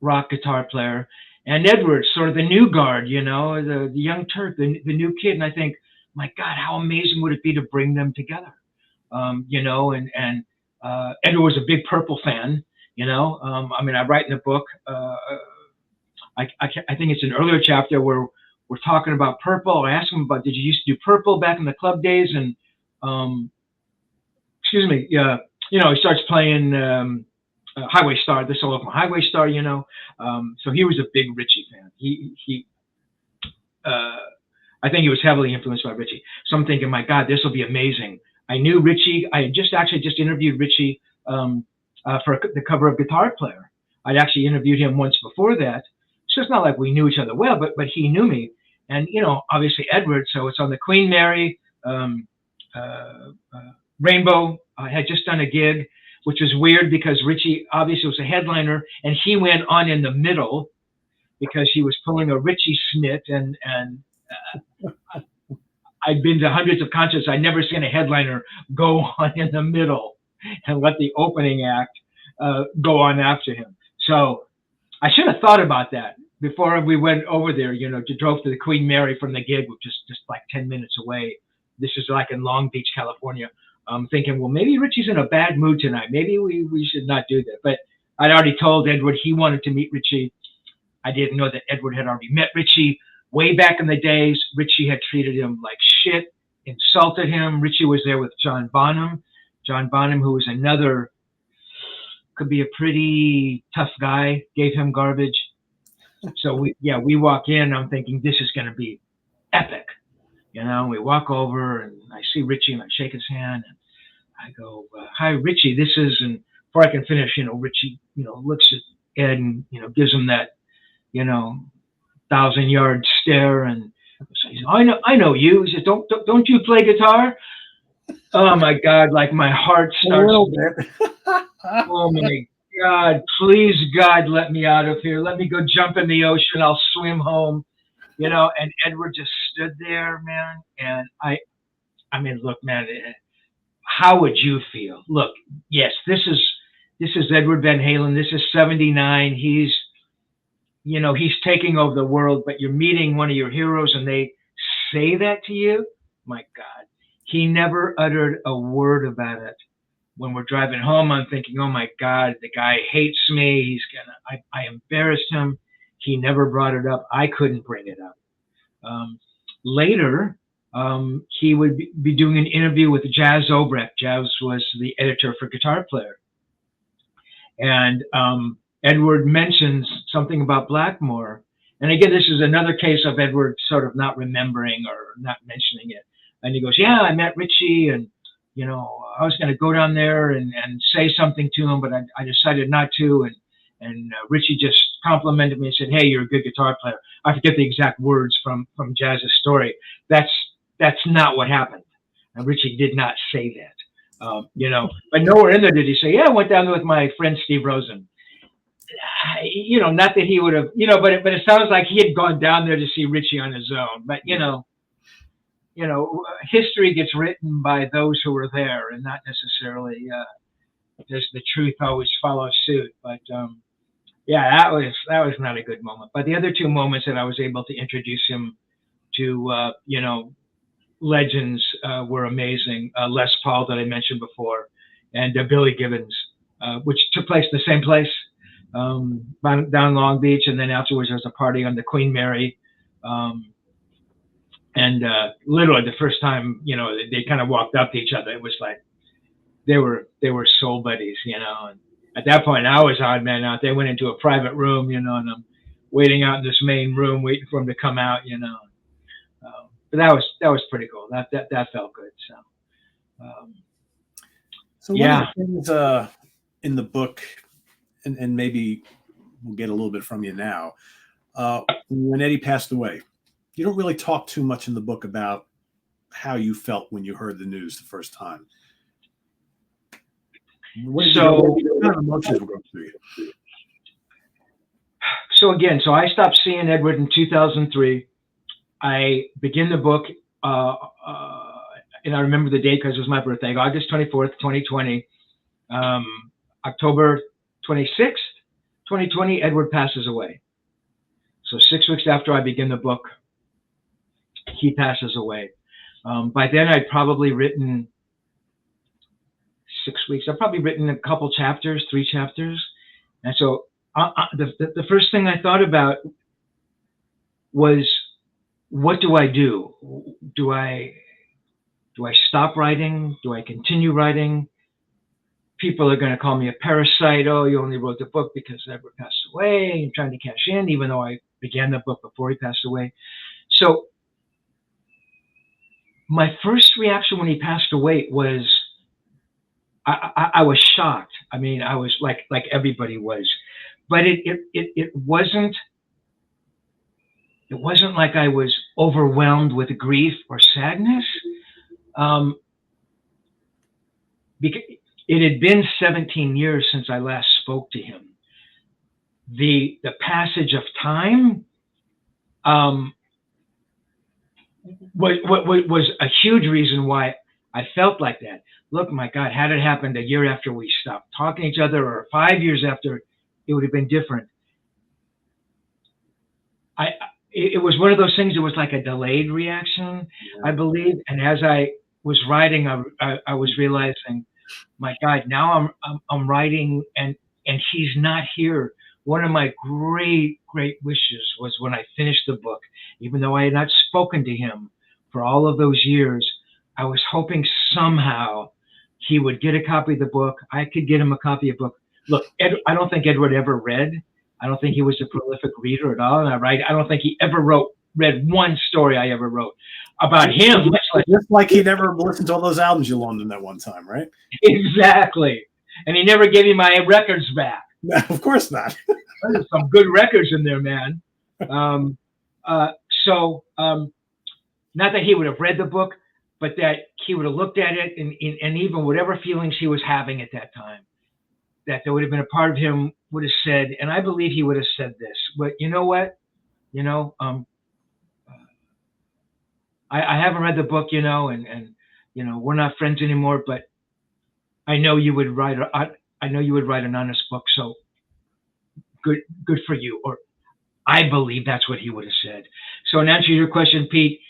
rock guitar player, and Edward, sort of the new guard, you know, the young Turk, the new kid. And I think, my God, how amazing would it be to bring them together? You know, and Edward was a big Purple fan, you know. I mean, I write in the book, I think it's an earlier chapter where we're talking about Purple. I asked him about, did you used to do Purple back in the club days? And excuse me, yeah, you know, he starts playing Highway Star, the solo from Highway Star, you know. So he was a big Ritchie fan. I think he was heavily influenced by Ritchie. So I'm thinking, my God, this will be amazing. I knew Ritchie. I had just interviewed Ritchie for the cover of Guitar Player. I'd actually interviewed him once before that. So it's not like we knew each other well, but he knew me. And, you know, obviously Edward. So it's on the Queen Mary Rainbow. I had just done a gig, which was weird because Ritchie obviously was a headliner, and he went on in the middle because he was pulling a Ritchie snit, and I'd been to hundreds of concerts. I'd never seen a headliner go on in the middle and let the opening act go on after him. So I should have thought about that before we went over there, you know, drove to the Queen Mary from the gig, which is just like 10 minutes away. This is like in Long Beach, California. I'm thinking, well, maybe Ritchie's in a bad mood tonight. Maybe we should not do that. But I'd already told Edward he wanted to meet Ritchie. I didn't know that Edward had already met Ritchie. Way back in the days, Ritchie had treated him like shit, insulted him. Ritchie was there with John Bonham. John Bonham, who was another, could be a pretty tough guy, gave him garbage. So we walk in, I'm thinking this is going to be epic. You know, we walk over and I see Ritchie and I shake his hand and I go, hi, Ritchie, this is, and before I can finish, you know, Ritchie, you know, looks at Ed and, you know, gives him that, you know, 1,000-yard stare, and so he says, I know you. He says, don't you play guitar? Oh my God, like my heart starts. A little bit. Oh my God, please God, let me out of here. Let me go jump in the ocean. I'll swim home. You know, and Edward just stood there, man. And I mean, look, man, how would you feel? Look, yes, this is Edward Van Halen. This is 79. He's, you know, he's taking over the world, but you're meeting one of your heroes and they say that to you. My God, he never uttered a word about it. When we're driving home, I'm thinking, oh my God, the guy hates me. I embarrassed him. He never brought it up. I couldn't bring it up. Later, he would be doing an interview with Jazz Obrecht. Jazz was the editor for Guitar Player. And Edward mentions something about Blackmore. And again, this is another case of Edward sort of not remembering or not mentioning it. And he goes, yeah, I met Ritchie, and, you know, I was going to go down there and say something to him, but I decided not to. And Ritchie just complimented me and said, hey, you're a good guitar player. I forget the exact words from Jazz's story. That's not what happened. And Ritchie did not say that, you know, but nowhere in there did he say, yeah, I went down there with my friend Steve Rosen. You know, not that he would have, you know, but it sounds like he had gone down there to see Ritchie on his own. But you know, history gets written by those who were there, and not necessarily does the truth always follow suit. But yeah, that was not a good moment. But the other two moments that I was able to introduce him to, you know, legends were amazing. Les Paul that I mentioned before, and Billy Gibbons, which took place in the same place. Down Long Beach, and then afterwards there was a party on the Queen Mary, and literally the first time, you know, they kind of walked up to each other, it was like they were soul buddies, you know. And at that point, I was odd man out. They went into a private room, you know, and I'm waiting out in this main room, waiting for him to come out, you know. But that was pretty cool. That felt good. So one of the things in the book. And maybe we'll get a little bit from you now. When Eddie passed away, you don't really talk too much in the book about how you felt when you heard the news the first time. What kind of emotions were going through you? So I stopped seeing Edward in 2003. I begin the book, and I remember the date because it was my birthday, August 24th, 2020. October 26th, 2020, Edward passes away. So 6 weeks after I begin the book, he passes away. By then, I'd probably written 6 weeks. I'd probably written a couple chapters, 3 chapters. And so the first thing I thought about was, what do I do? Do I stop writing? Do I continue writing? People are going to call me a parasite. Oh, you only wrote the book because Edward passed away. You're trying to cash in, even though I began the book before he passed away. So my first reaction when he passed away was, I was shocked. I mean, I was like everybody was, but it wasn't like I was overwhelmed with grief or sadness. Because it had been 17 years since I last spoke to him. The passage of time was a huge reason why I felt like that. Look, my God, had it happened a year after we stopped talking to each other, or 5 years after, it would have been different. It was one of those things. It was like a delayed reaction, I believe. And as I was writing, I was realizing, my God, now I'm writing and he's not here. One of my great wishes was when I finished the book, even though I had not spoken to him for all of those years, I was hoping somehow he would get a copy of the book. I could get him a copy of the book. Look, I don't think Edward ever read. I don't think he was a prolific reader at all. And I don't think he ever read one story I ever wrote about him. Just like he never listened to all those albums you loaned him that one time, right? Exactly. And he never gave me my records back. No, of course not. There's some good records in there, man. So not that he would have read the book, but that he would have looked at it and even whatever feelings he was having at that time, that there would have been a part of him would have said, and I believe he would have said this, but you know what? You know, I haven't read the book, you know, and you know, we're not friends anymore, but I know you would write an honest book, so good for you. Or I believe that's what he would have said. So in answer to your question, Pete,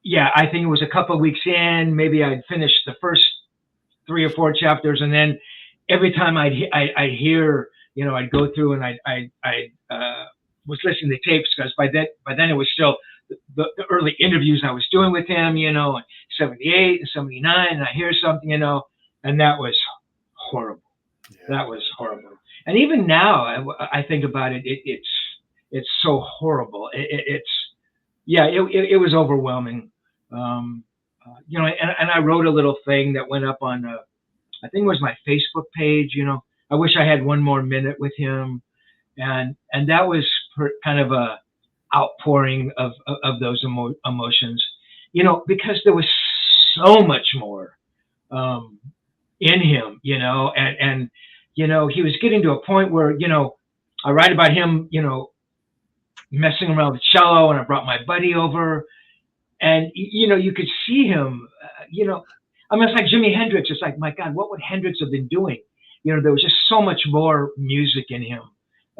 yeah, I think it was a couple of weeks in, maybe I'd finished the first 3 or 4 chapters, and then every time I'd hear, you know, I'd go through and I was listening to tapes, because by then it was still the early interviews I was doing with him, you know, in 78 and 79, and I hear something, you know, and that was horrible. Yeah. That was horrible. And even now, I think about it, it's so horrible. It was overwhelming. And I wrote a little thing that went up on, I think it was my Facebook page. I wish I had one more minute with him, and that was kind of a outpouring of those emotions, because there was so much more in him, and he was getting to a point where, I write about him, messing around with cello, and I brought my buddy over, and you could see him, I mean, it's like Jimi Hendrix. It's like, my God, what would Hendrix have been doing? There was just so much more music in him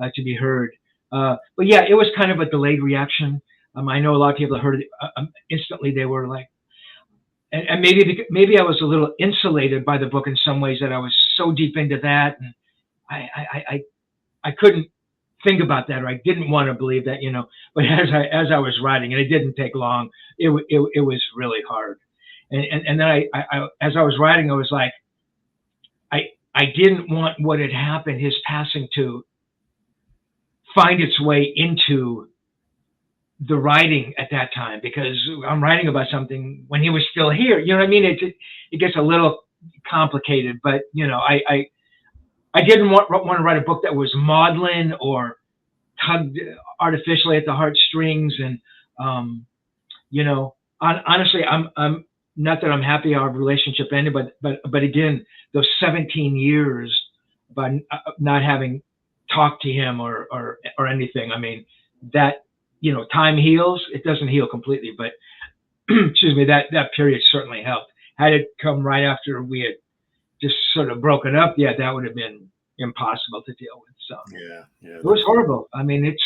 to be heard. But yeah, it was kind of a delayed reaction. I know a lot of people heard it instantly. They were like, and maybe I was a little insulated by the book in some ways, that I was so deep into that, and I couldn't think about that, or I didn't want to believe that, But as I was writing, and it didn't take long, it was really hard. And then I as I was writing, I was like, I didn't want what had happened, his passing, to find its way into the writing at that time, because I'm writing about something when he was still here. You know what I mean? It gets a little complicated, but I didn't want to write a book that was maudlin or tugged artificially at the heartstrings. And honestly, I'm not that I'm happy our relationship ended, but again, those 17 years by not having talked to him or anything. I mean, that, time heals. It doesn't heal completely, but excuse me, that period certainly helped. Had it come right after we had just sort of broken up, yeah, that would have been impossible to deal with. So yeah, it was horrible. I mean, it's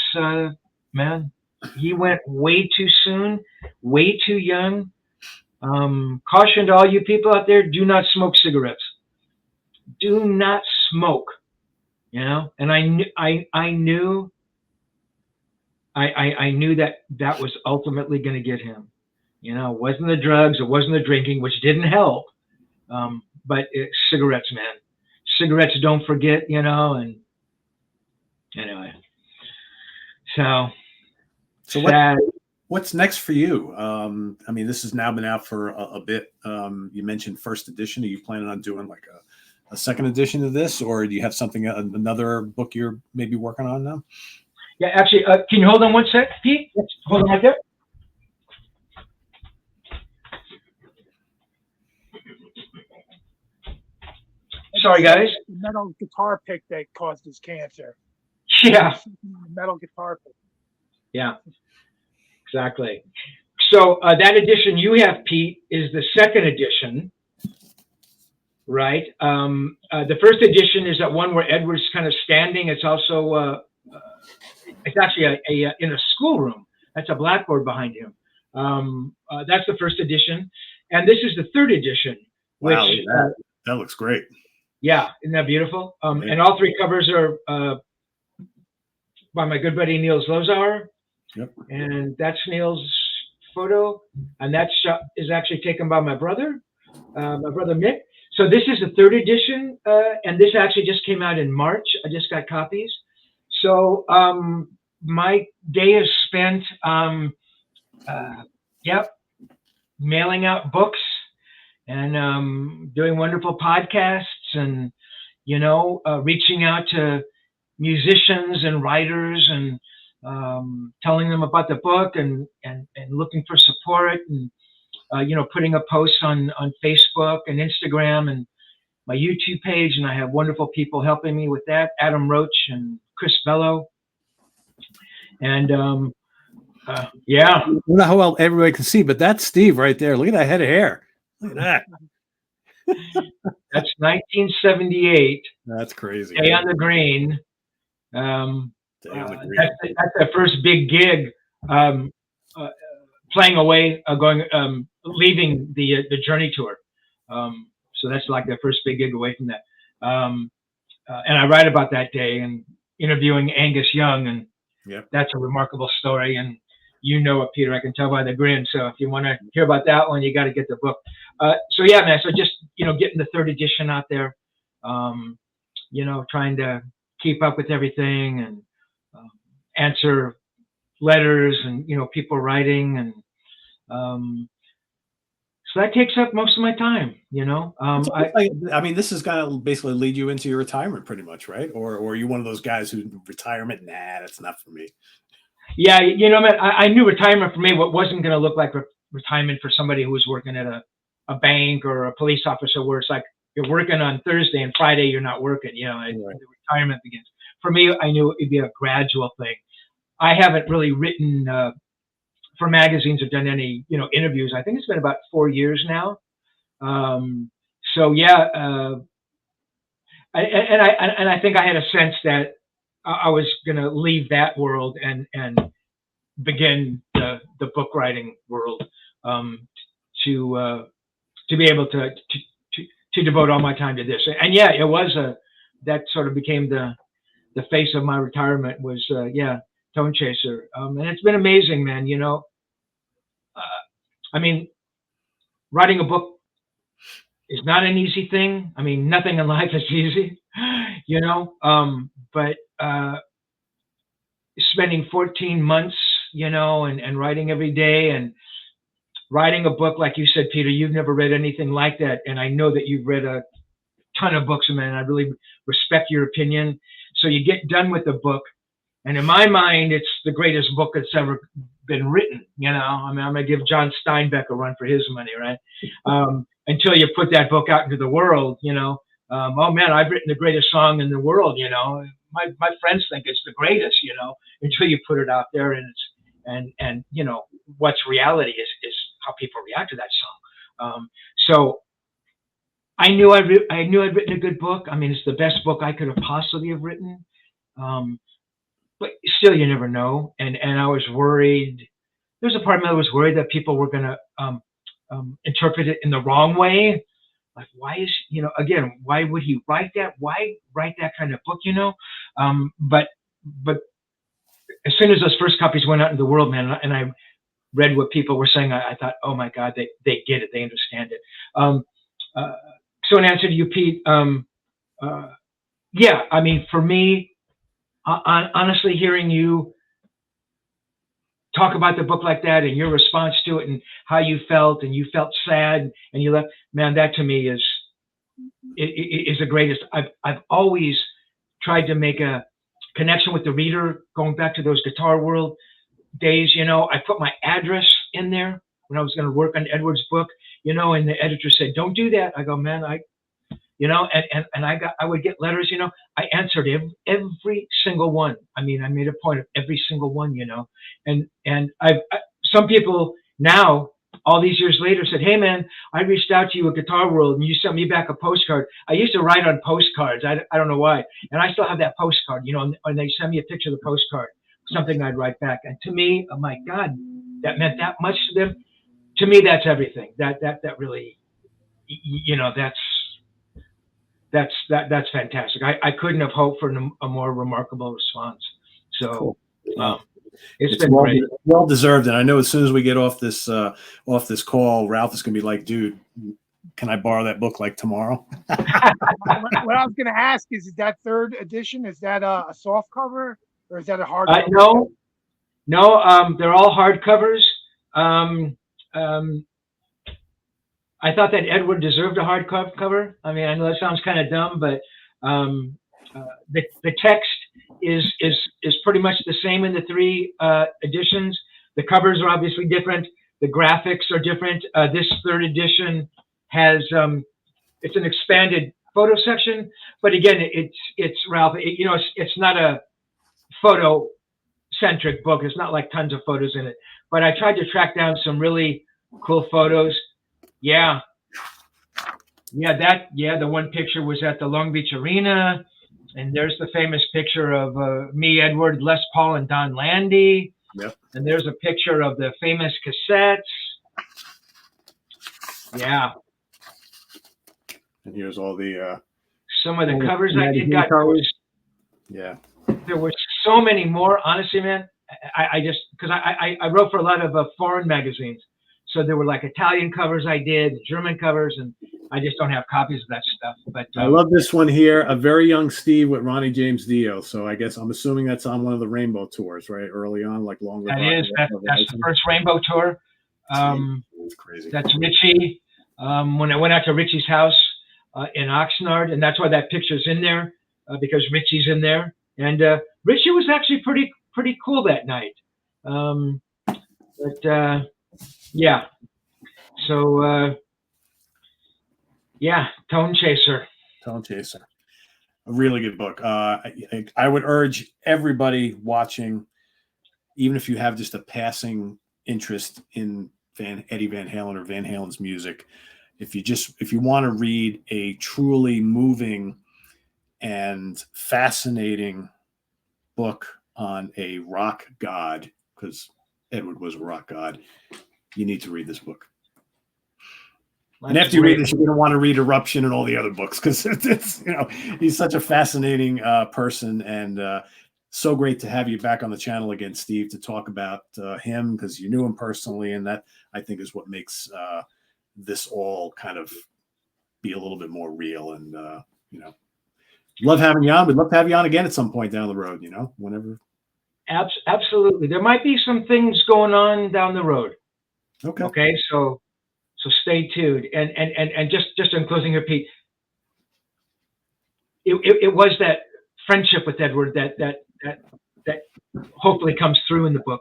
man, he went way too soon, way too young. Caution to all you people out there: do not smoke cigarettes. Do not smoke. And I knew that was ultimately going to get him. It wasn't the drugs, it wasn't the drinking, which didn't help. But cigarettes, man. Cigarettes don't forget, and anyway. So what's next for you? I mean, this has now been out for a bit. You mentioned first edition. Are you planning on doing like a second edition of this, or do you have another book you're maybe working on now? Yeah, actually, can you hold on one sec, Pete? Hold on right there. Sorry, guys. The metal guitar pick that caused his cancer. Yeah. Metal guitar pick. Yeah, exactly. So that edition you have, Pete, is the second edition, right? The first edition is that one where Edward's kind of standing. It's also it's actually in a schoolroom. That's a blackboard behind him. That's the first edition, and this is the third edition. Wow, that looks great. Yeah, isn't that beautiful? And all three covers are by my good buddy Niels Lozauer. Yep. And that's Niels' photo, and that shot is actually taken by my brother Mick. So this is the third edition, and this actually just came out in March. I just got copies. So my day is spent, mailing out books and doing wonderful podcasts, and reaching out to musicians and writers, and telling them about the book, and looking for support, and putting up posts on Facebook and Instagram and my YouTube page, and I have wonderful people helping me with that: Adam Roach and Chris Bello. And yeah, I don't know how well everybody can see, but that's Steve right there. Look at that head of hair. Look at that. That's 1978. That's crazy. Day on the Green. That's the first big gig, playing away, leaving the Journey tour. So that's like the first big gig away from that. And I write about that day and interviewing Angus Young, and that's a remarkable story. And it, Peter, I can tell by the grin. So if you want to hear about that one, you got to get the book. So yeah, man. So just getting the third edition out there. Trying to keep up with everything, answer letters and, people writing. And so that takes up most of my time, I mean, this is going to basically lead you into your retirement pretty much, right? Or are you one of those guys who retirement, nah, that's not for me? Yeah, man, I knew retirement for me wasn't going to look like retirement for somebody who was working at a bank or a police officer, where it's like you're working on Thursday and Friday you're not working, and Right. the retirement begins. For me, I knew it'd be a gradual thing. I haven't really written for magazines or done any, interviews. I think it's been about 4 years now. So yeah, I think I had a sense that I was going to leave that world and begin the book writing world, to be able to devote all my time to this. And yeah, it was that sort of became the face of my retirement was Tonechaser. And it's been amazing, man. I mean, writing a book is not an easy thing. I mean, nothing in life is easy, but spending 14 months, and writing every day and writing a book, like you said, Peter, you've never read anything like that. And I know that you've read a ton of books, man. I really respect your opinion. So you get done with the book, and in my mind, it's the greatest book that's ever been written. I mean, I'm going to give John Steinbeck a run for his money, right? Until you put that book out into the world, oh man, I've written the greatest song in the world, my friends think it's the greatest, until you put it out there, and it's, what's reality is how people react to that song. So I knew I'd written a good book. I mean, it's the best book I could have possibly have written. But still, you never know. And I was worried. There's a part of me that was worried that people were going to interpret it in the wrong way. Like, why is, again, why would he write that? Why write that kind of book, But as soon as those first copies went out into the world, man, and I read what people were saying, I thought, oh my God, they get it. They understand it. So in answer to you, Pete, yeah, I mean, for me, honestly, hearing you talk about the book like that and your response to it and how you felt, and you felt sad and you left, man, that to me is the greatest. I've always tried to make a connection with the reader, going back to those Guitar World days. I put my address in there when I was going to work on Edward's book, and the editor said, don't do that. I go, man, I would get letters, I answered every single one. I mean, I made a point of every single one, and some people now, all these years later, said, hey man, I reached out to you at Guitar World and you sent me back a postcard. I used to write on postcards. I don't know why. And I still have that postcard, and they send me a picture of the postcard, something I'd write back. And to me, oh my God, that meant that much to them. To me, that's everything. That really, that's fantastic. I couldn't have hoped for a more remarkable response. So cool. it's been great. Well deserved. And I know as soon as we get off this call, Ralph is going to be like, dude, can I borrow that book like tomorrow? What I was going to ask is that third edition, is that a soft cover or is that a hard cover? No, they're all hard covers. I thought that Edward deserved a hard cover. I mean, I know that sounds kind of dumb, but the text is pretty much the same in the three editions. The covers are obviously different. The graphics are different. This third edition has it's an expanded photo section, but again, it's Ralph. It's not a photo-centric book. It's not like tons of photos in it. But I tried to track down some really cool photos. Yeah, the one picture was at the Long Beach Arena, and there's the famous picture of me, Edward, Les Paul, and Don Landy. Yep. And there's a picture of the famous cassettes. Yeah. And here's all the some of the covers I did. Yeah. There were so many more. Honestly, man, I just because I wrote for a lot of foreign magazines. So there were like Italian covers I did, German covers, and I just don't have copies of that stuff. But I love this one here, A Very Young Steve with Ronnie James Dio. So I guess I'm assuming that's on one of the Rainbow tours, right? Early on, like Long Live Rock. That's the first Rainbow tour. That's crazy. That's Ritchie. When I went out to Ritchie's house in Oxnard, and that's why that picture's in there, because Ritchie's in there. And Ritchie was actually pretty cool that night. Yeah. So yeah, Tonechaser. Tonechaser. A really good book. I would urge everybody watching, even if you have just a passing interest in Eddie Van Halen or Van Halen's music, if you want to read a truly moving and fascinating book on a rock god, because Edward was a rock god, you need to read this book. And after you read this, you're going to want to read Eruption and all the other books, because it's he's such a fascinating person, and so great to have you back on the channel again, Steve, to talk about him, because you knew him personally, and that I think is what makes this all kind of be a little bit more real. And love having you on. We'd love to have you on again at some point down the road. Whenever. Absolutely, there might be some things going on down the road. Okay, so stay tuned. And just in closing here, Pete, it was that friendship with Edward that hopefully comes through in the book.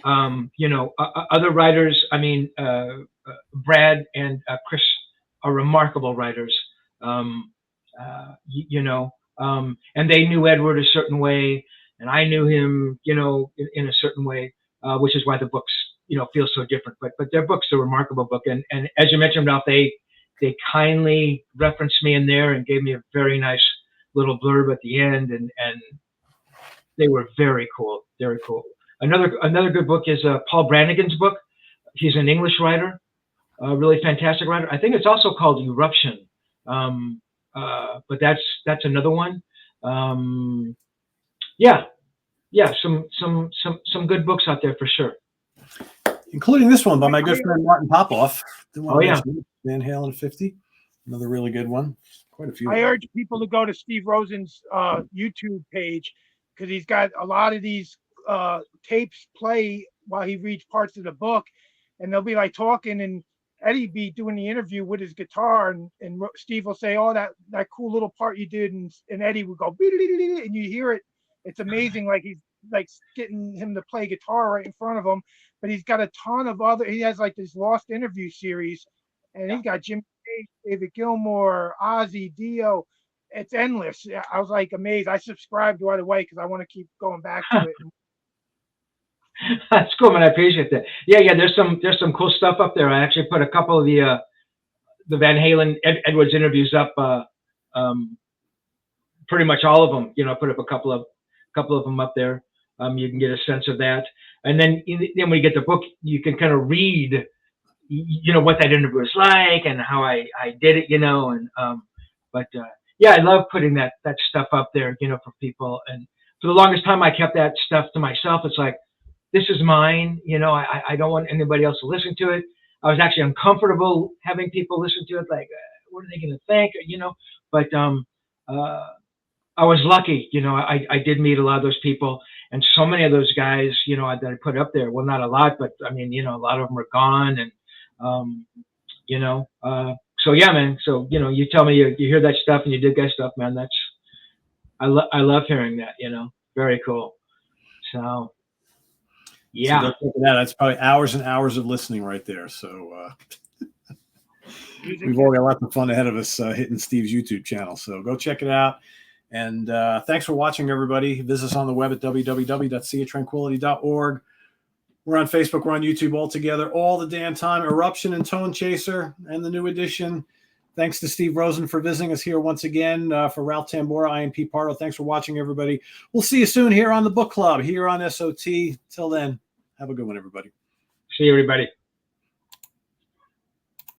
Other writers, Brad and Chris are remarkable writers. And they knew Edward a certain way, and I knew him, in a certain way, which is why the books, feel so different. But their book's a remarkable book, and as you mentioned, Ralph, they kindly referenced me in there and gave me a very nice little blurb at the end, and they were very cool, very cool. Another good book is Paul Brannigan's book. He's an English writer, a really fantastic writer. I think it's also called Eruption, but that's another one. Some good books out there for sure, including this one by my good friend Martin Popoff. Oh yeah, Van Halen 50, another really good one. Quite a few. I urge people to go to Steve Rosen's YouTube page, because he's got a lot of these tapes play while he reads parts of the book, and they'll be like talking, and Eddie be doing the interview with his guitar, and Steve will say, "Oh, that cool little part you did," and Eddie would go, and you hear it. It's amazing, like he's like getting him to play guitar right in front of him. But he's got a ton of other. He has like this Lost interview series, and he's got Jimmy Page, David Gilmour, Ozzy, Dio. It's endless. I was like amazed. I subscribed right away because I want to keep going back to it. That's cool, man. I appreciate that. Yeah. There's some cool stuff up there. I actually put a couple of the Van Halen Edwards interviews up. Pretty much all of them. Put up a couple of them up there. You can get a sense of that, and then when you get the book, you can kind of read, what that interview was like and how I did it, I love putting that stuff up there, for people. And for the longest time, I kept that stuff to myself. It's like, this is mine, I don't want anybody else to listen to it. I was actually uncomfortable having people listen to it, like, what are they going to think, But I was lucky, I did meet a lot of those people, and so many of those guys, that I put up there. Well, not a lot, but a lot of them are gone, and so yeah, man. So you tell me you hear that stuff and you dig that stuff, man. I love hearing that. Very cool. So yeah, so that's probably hours and hours of listening right there. So we've all got lots of fun ahead of us hitting Steve's YouTube channel. So go check it out. And thanks for watching, everybody. Visit us on the web at www.seaoftranquility.org. We're on Facebook. We're on YouTube all together all the damn time. Eruption and Tonechaser and the new edition. Thanks to Steve Rosen for visiting us here once again. For Ralph Tamborra, I am Pete Pardo. Thanks for watching, everybody. We'll see you soon here on the Book Club, here on SOT. Till then, have a good one, everybody. See you, everybody.